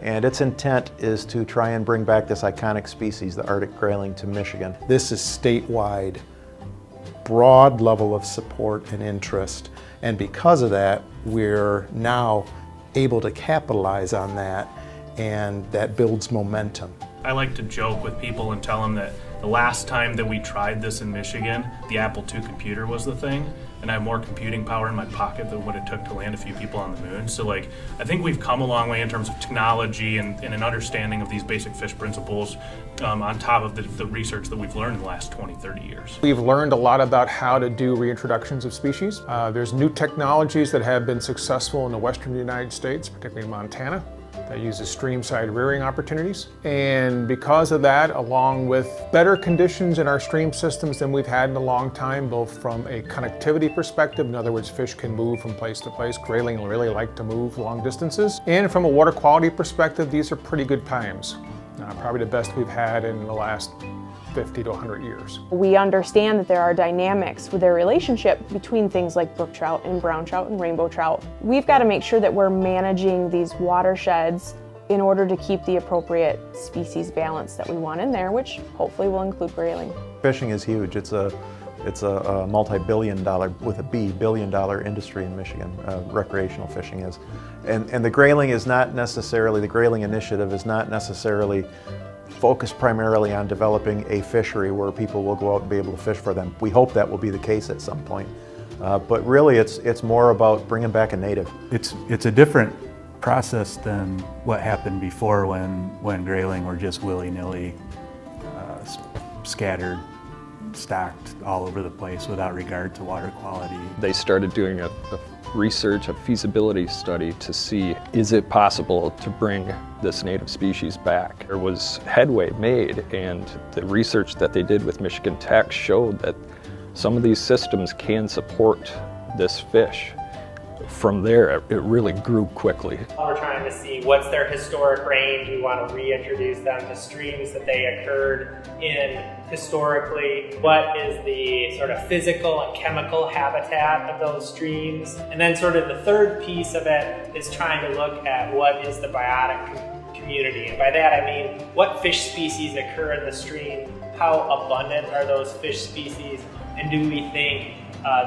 and its intent is to try and bring back this iconic species, the Arctic grayling, to Michigan. This is statewide, broad level of support and interest, and because of that, we're now able to capitalize on that, and that builds momentum. I like to joke with people and tell them that the last time that we tried this in Michigan, the Apple II computer was the thing, and I have more computing power in my pocket than what it took to land a few people on the moon. So like, I think we've come a long way in terms of technology and an understanding of these basic fish principles on top of the research that we've learned in the last 20, 30 years. We've learned a lot about how to do reintroductions of species. There's new technologies that have been successful in the western United States, particularly in Montana, that uses streamside rearing opportunities. And because of that, along with better conditions in our stream systems than we've had in a long time, both from a connectivity perspective, in other words, fish can move from place to place. Grayling really like to move long distances. And from a water quality perspective, these are pretty good times. Probably the best we've had in the last 50 to 100 years. We understand that there are dynamics with their relationship between things like brook trout and brown trout and rainbow trout. We've got to make sure that we're managing these watersheds in order to keep the appropriate species balance that we want in there, which hopefully will include grayling. Fishing is huge. It's a multi-billion dollar, with a B, billion-dollar industry in Michigan, recreational fishing is. And the grayling is not necessarily, the grayling initiative is not necessarily focused primarily on developing a fishery where people will go out and be able to fish for them. We hope that will be the case at some point. But really it's more about bringing back a native. It's a different process than what happened before when grayling were just willy-nilly scattered, stocked all over the place without regard to water quality. They started doing a research, a feasibility study to see, is it possible to bring this native species back? There was headway made, and the research that they did with Michigan Tech showed that some of these systems can support this fish. From there, it really grew quickly. We're trying to see what's their historic range. We want to reintroduce them to streams that they occurred in historically. What is the sort of physical and chemical habitat of those streams? And then sort of the third piece of it is trying to look at what is the biotic community. And by that I mean, what fish species occur in the stream? How abundant are those fish species? And do we think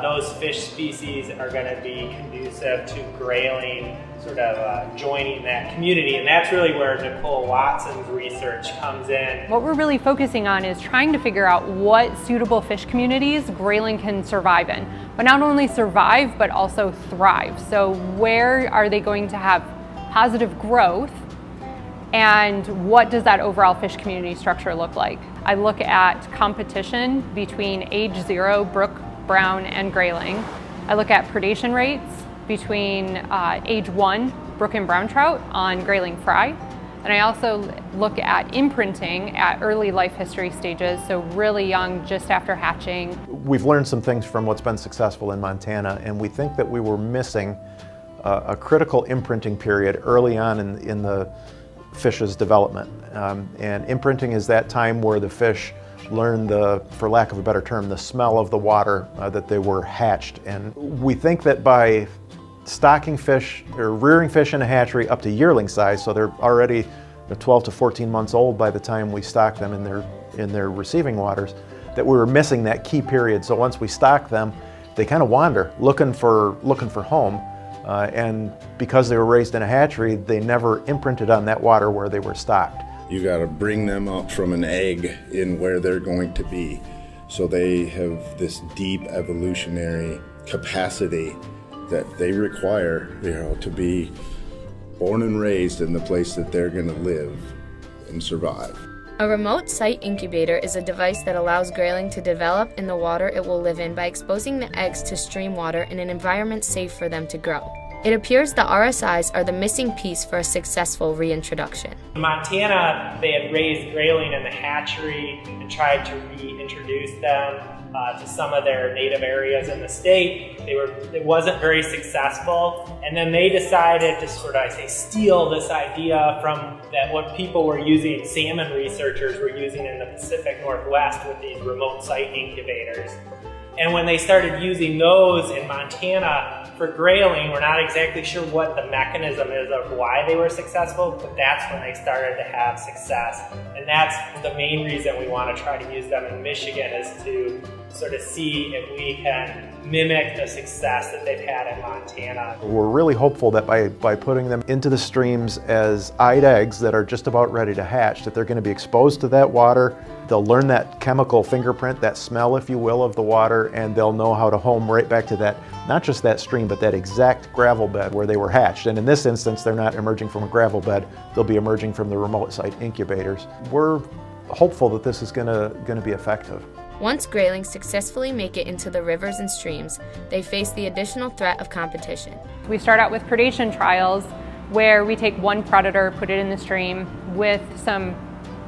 those fish species are going to be conducive to grayling sort of joining that community? And that's really where Nicole Watson's research comes in. What we're really focusing on is trying to figure out what suitable fish communities grayling can survive in. But not only survive, but also thrive. So where are they going to have positive growth? And what does that overall fish community structure look like? I look at competition between age 0 brook, brown, and grayling. I look at predation rates between age 1 brook and brown trout on grayling fry. And I also look at imprinting at early life history stages, so really young, just after hatching. We've learned some things from what's been successful in Montana, and we think that we were missing a critical imprinting period early on in the fish's development. And imprinting is that time where the fish learn for lack of a better term, the smell of the water that they were hatched. And we think that by stocking fish or rearing fish in a hatchery up to yearling size, so they're already 12 to 14 months old by the time we stock them in their receiving waters, that we were missing that key period. So once we stock them, they kind of wander looking for home. And because they were raised in a hatchery, they never imprinted on that water where they were stocked. You got to bring them up from an egg in where they're going to be. So they have this deep evolutionary capacity that they require, to be born and raised in the place that they're going to live and survive. A remote site incubator is a device that allows grayling to develop in the water it will live in by exposing the eggs to stream water in an environment safe for them to grow. It appears the RSIs are the missing piece for a successful reintroduction. In Montana, they had raised grayling in the hatchery and tried to reintroduce them to some of their native areas in the state. It wasn't very successful, and then they decided to sort of, steal this idea from that what people were using, salmon researchers were using in the Pacific Northwest with these remote site incubators. And when they started using those in Montana for grayling, we're not exactly sure what the mechanism is of why they were successful, but that's when they started to have success. And that's the main reason we want to try to use them in Michigan, is to sort of see if we can mimic the success that they've had in Montana. We're really hopeful that by putting them into the streams as eyed eggs that are just about ready to hatch, that they're going to be exposed to that water, They'll learn that chemical fingerprint, that smell, if you will, of the water, and they'll know how to home right back to that, not just that stream, but that exact gravel bed where they were hatched. And in this instance, they're not emerging from a gravel bed, they'll be emerging from the remote site incubators. We're hopeful that this is gonna be effective. Once graylings successfully make it into the rivers and streams, they face the additional threat of competition. We start out with predation trials where we take one predator, put it in the stream with some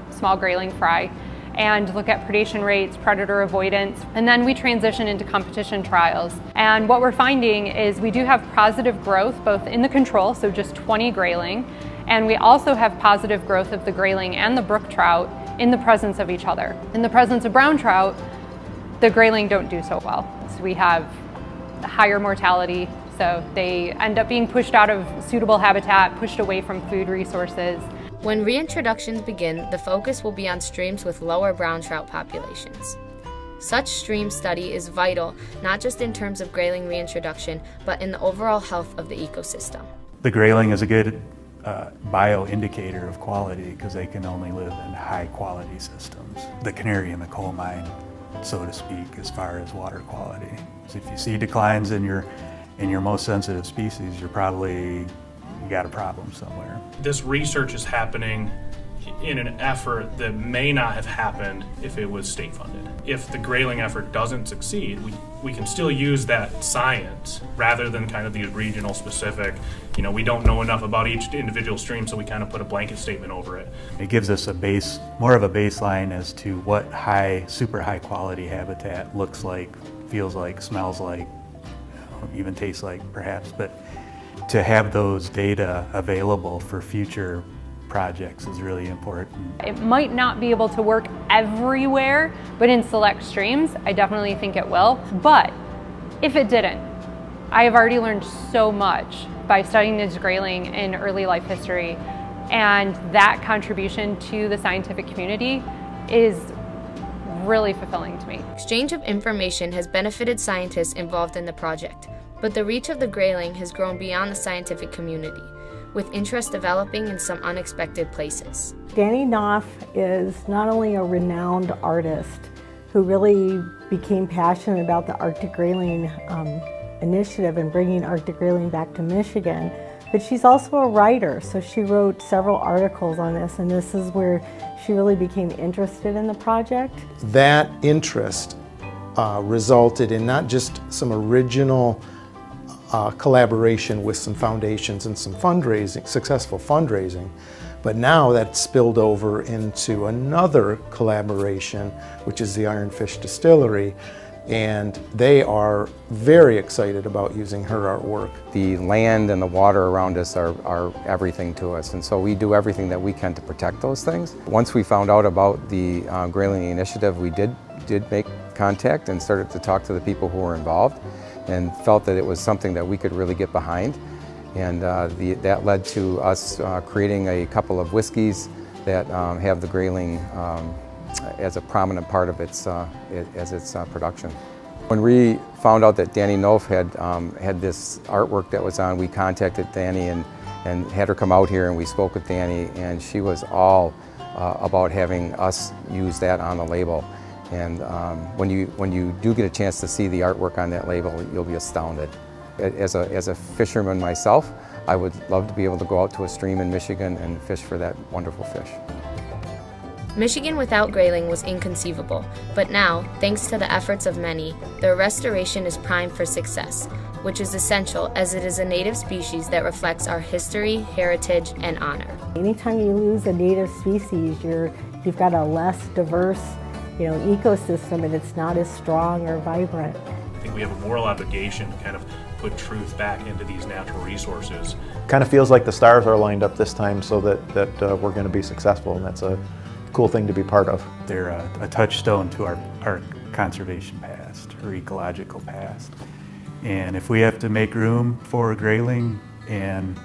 small grayling fry, and look at predation rates, predator avoidance, and then we transition into competition trials. And what we're finding is we do have positive growth both in the control, so just 20 grayling, and we also have positive growth of the grayling and the brook trout in the presence of each other. In the presence of brown trout, the grayling don't do so well. So we have higher mortality, so they end up being pushed out of suitable habitat, pushed away from food resources. When reintroductions begin, the focus will be on streams with lower brown trout populations. Such stream study is vital, not just in terms of grayling reintroduction, but in the overall health of the ecosystem. The grayling is a good bio-indicator of quality because they can only live in high-quality systems. The canary in the coal mine, so to speak, as far as water quality. So if you see declines in your most sensitive species, you got a problem somewhere. This research is happening in an effort that may not have happened if it was state funded. If the grayling effort doesn't succeed, we can still use that science rather than kind of the regional specific, we don't know enough about each individual stream, so we kind of put a blanket statement over it. It gives us more of a baseline as to what super high quality habitat looks like, feels like, smells like, even tastes like perhaps, but to have those data available for future projects is really important. It might not be able to work everywhere, but in select streams, I definitely think it will. But if it didn't, I have already learned so much by studying this grayling in early life history, and that contribution to the scientific community is really fulfilling to me. Exchange of information has benefited scientists involved in the project, but the reach of the grayling has grown beyond the scientific community, with interest developing in some unexpected places. Danny Knopf is not only a renowned artist who really became passionate about the Arctic grayling initiative and bringing Arctic grayling back to Michigan, but she's also a writer, so she wrote several articles on this, and this is where she really became interested in the project. That interest resulted in not just some original collaboration with some foundations and some successful fundraising, but now that's spilled over into another collaboration, which is the Ironfish Distillery, and they are very excited about using her artwork. The land and the water around us are everything to us, and so we do everything that we can to protect those things. Once we found out about the Grayling Initiative, we did make contact and started to talk to the people who were involved, and felt that it was something that we could really get behind. And that led to us creating a couple of whiskeys that have the grayling as a prominent part of its production. When we found out that Danny Knopf had this artwork that was on, we contacted Danny and had her come out here, and we spoke with Danny, and she was all about having us use that on the label. And when you do get a chance to see the artwork on that label, you'll be astounded. As a fisherman myself, I would love to be able to go out to a stream in Michigan and fish for that wonderful fish. Michigan without grayling was inconceivable, but now, thanks to the efforts of many, their restoration is primed for success, which is essential as it is a native species that reflects our history, heritage, and honor. Anytime you lose a native species, you've got a less diverse ecosystem, and it's not as strong or vibrant. I think we have a moral obligation to kind of put truth back into these natural resources. Kind of feels like the stars are lined up this time so that we're going to be successful, and that's a cool thing to be part of. They're a touchstone to our conservation past, or ecological past. And if we have to make room for grayling and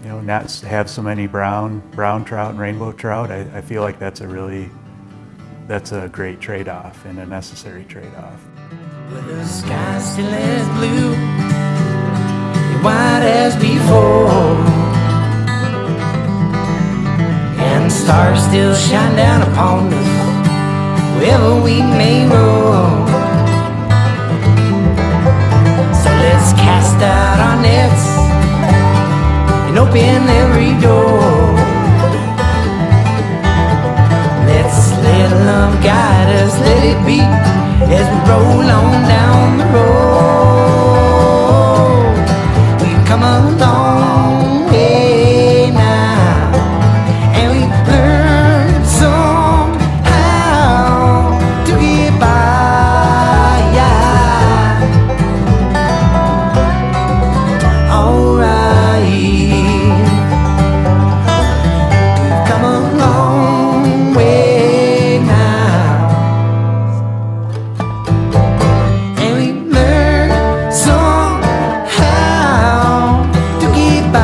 not have so many brown trout and rainbow trout, I feel like that's a great trade-off and a necessary trade-off. But the sky still as blue, white as before, and stars still shine down upon us wherever we may roam. So let's cast out our nets and open every door. Let's let love guide us, let it be, as we roll on down the road. We've come a long way now, and we've learned somehow to get by. Alright, we've come a long way now, and we've learned somehow to get by.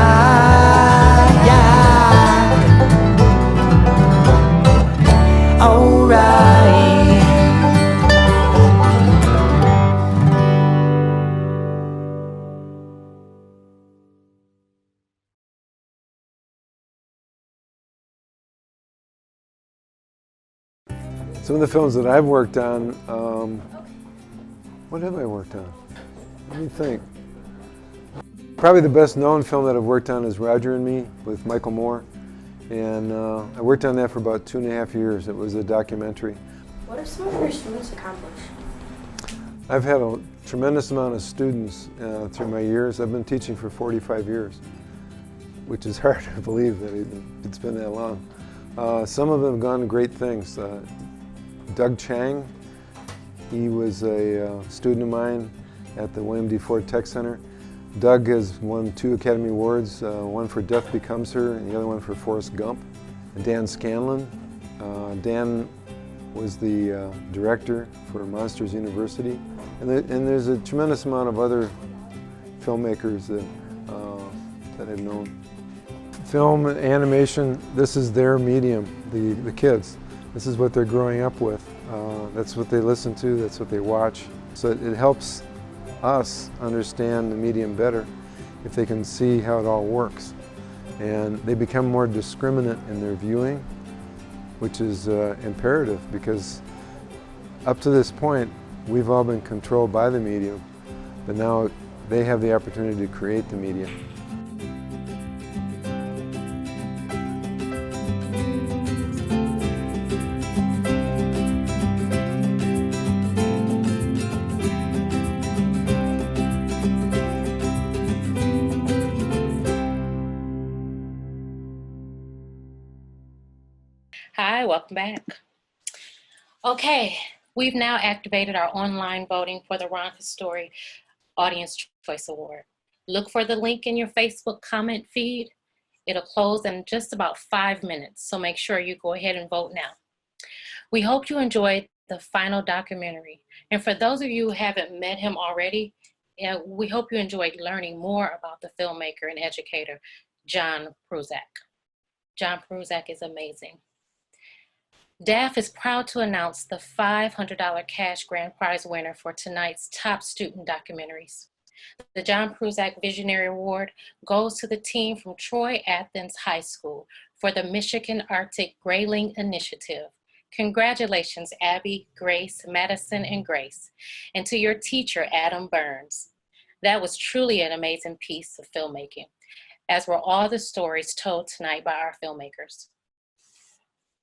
Alright. Some of the films that I've worked on, what have I worked on? Let me think. Probably the best known film that I've worked on is Roger and Me with Michael Moore. And I worked on that for about 2.5 years. It was a documentary. What have some of your students accomplished? I've had a tremendous amount of students through my years. I've been teaching for 45 years, which is hard to believe that it's been that long. Some of them have gone to great things. Doug Chang, he was a student of mine at the William D. Ford Tech Center. Doug has won 2 Academy Awards, one for Death Becomes Her and the other one for Forrest Gump. Dan Scanlon. Dan was the director for Monsters University. And there's a tremendous amount of other filmmakers that I've known. Film and animation, this is their medium, the kids. This is what they're growing up with. That's what they listen to, that's what they watch. So it helps us understand the medium better if they can see how it all works. And they become more discriminate in their viewing, which is imperative, because up to this point, we've all been controlled by the medium, but now they have the opportunity to create the medium. Hi, welcome back. Okay, we've now activated our online voting for the Ron Story Audience Choice Award. Look for the link in your Facebook comment feed. It'll close in just about 5 minutes, so make sure you go ahead and vote now. We hope you enjoyed the final documentary. And for those of you who haven't met him already, we hope you enjoyed learning more about the filmmaker and educator, John Prusak. John Prusak is amazing. DAFT is proud to announce the $500 cash grand prize winner for tonight's top student documentaries. The John Prusak Visionary Award goes to the team from Troy Athens High School for the Michigan Arctic Grayling Initiative. Congratulations, Abby, Grace, Madison, and Grace, and to your teacher, Adam Burns. That was truly an amazing piece of filmmaking, as were all the stories told tonight by our filmmakers.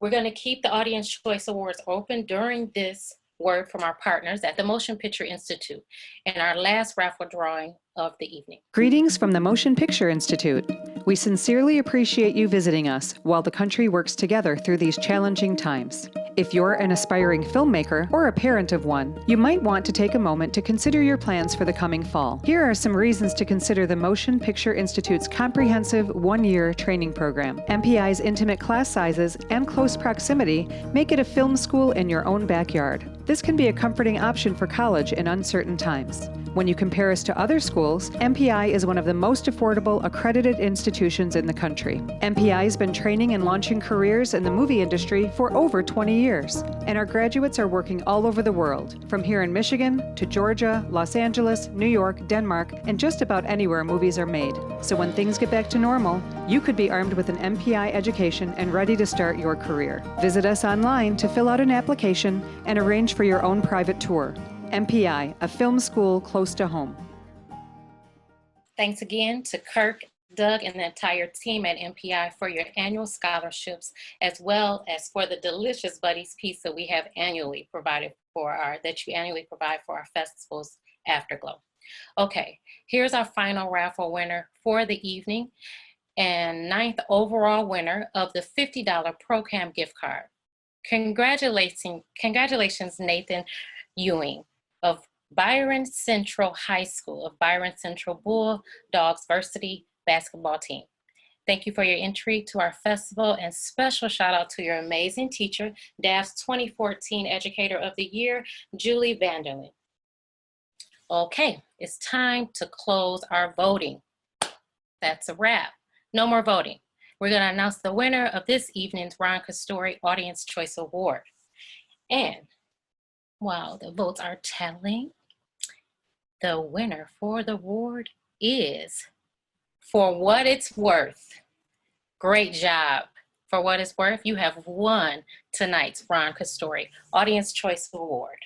We're going to keep the Audience Choice Awards open during this word from our partners at the Motion Picture Institute and our last raffle drawing of the evening. Greetings from the Motion Picture Institute. We sincerely appreciate you visiting us while the country works together through these challenging times. If you're an aspiring filmmaker or a parent of one, you might want to take a moment to consider your plans for the coming fall. Here are some reasons to consider the Motion Picture Institute's comprehensive one-year training program. MPI's intimate class sizes and close proximity make it a film school in your own backyard. This can be a comforting option for college in uncertain times. When you compare us to other schools, MPI is one of the most affordable accredited institutions in the country. MPI has been training and launching careers in the movie industry for over 20 years, and our graduates are working all over the world, from here in Michigan to Georgia, Los Angeles, New York, Denmark, and just about anywhere movies are made. So when things get back to normal, You could be armed with an MPI education and ready to start your career. Visit us online to fill out an application and arrange for your own private tour. MPI, a film school close to home. Thanks again to Kirk, Doug, and the entire team at MPI for your annual scholarships, as well as for the delicious Buddies pizza we have annually provided for that you annually provide for our festivals Afterglow. Okay, here's our final raffle winner for the evening and 9th overall winner of the $50 ProCam gift card. Congratulations, Nathan Ewing of Byron Central High School of Byron Central Bulldogs Varsity basketball team. Thank you for your entry to our festival, and special shout out to your amazing teacher, DAFT's 2014 Educator of the Year, Julie Vanderlyn. Okay, it's time to close our voting. That's a wrap. No more voting. We're going to announce the winner of this evening's Ron Castori Audience Choice Award. And while the votes are tallying, the winner for the award is For What It's Worth. Great job. For what it's worth, you have won tonight's Ron Castori Audience Choice Award.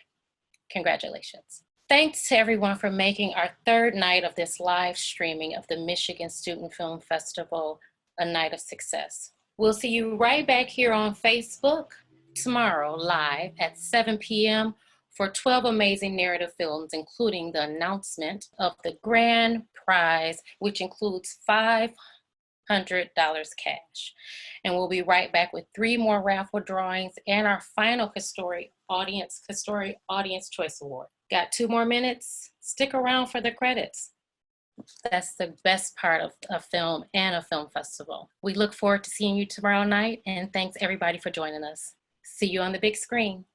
Congratulations. Thanks to everyone for making our third night of this live streaming of the Michigan Student Film Festival a night of success. We'll see you right back here on Facebook tomorrow live at 7 p.m. for 12 amazing narrative films, including the announcement of the grand prize, which includes $500 cash. And we'll be right back with 3 more raffle drawings and our final Castori Audience Choice Award. Got 2 more minutes? Stick around for the credits. That's the best part of a film and a film festival. We look forward to seeing you tomorrow night, and thanks everybody for joining us. See you on the big screen.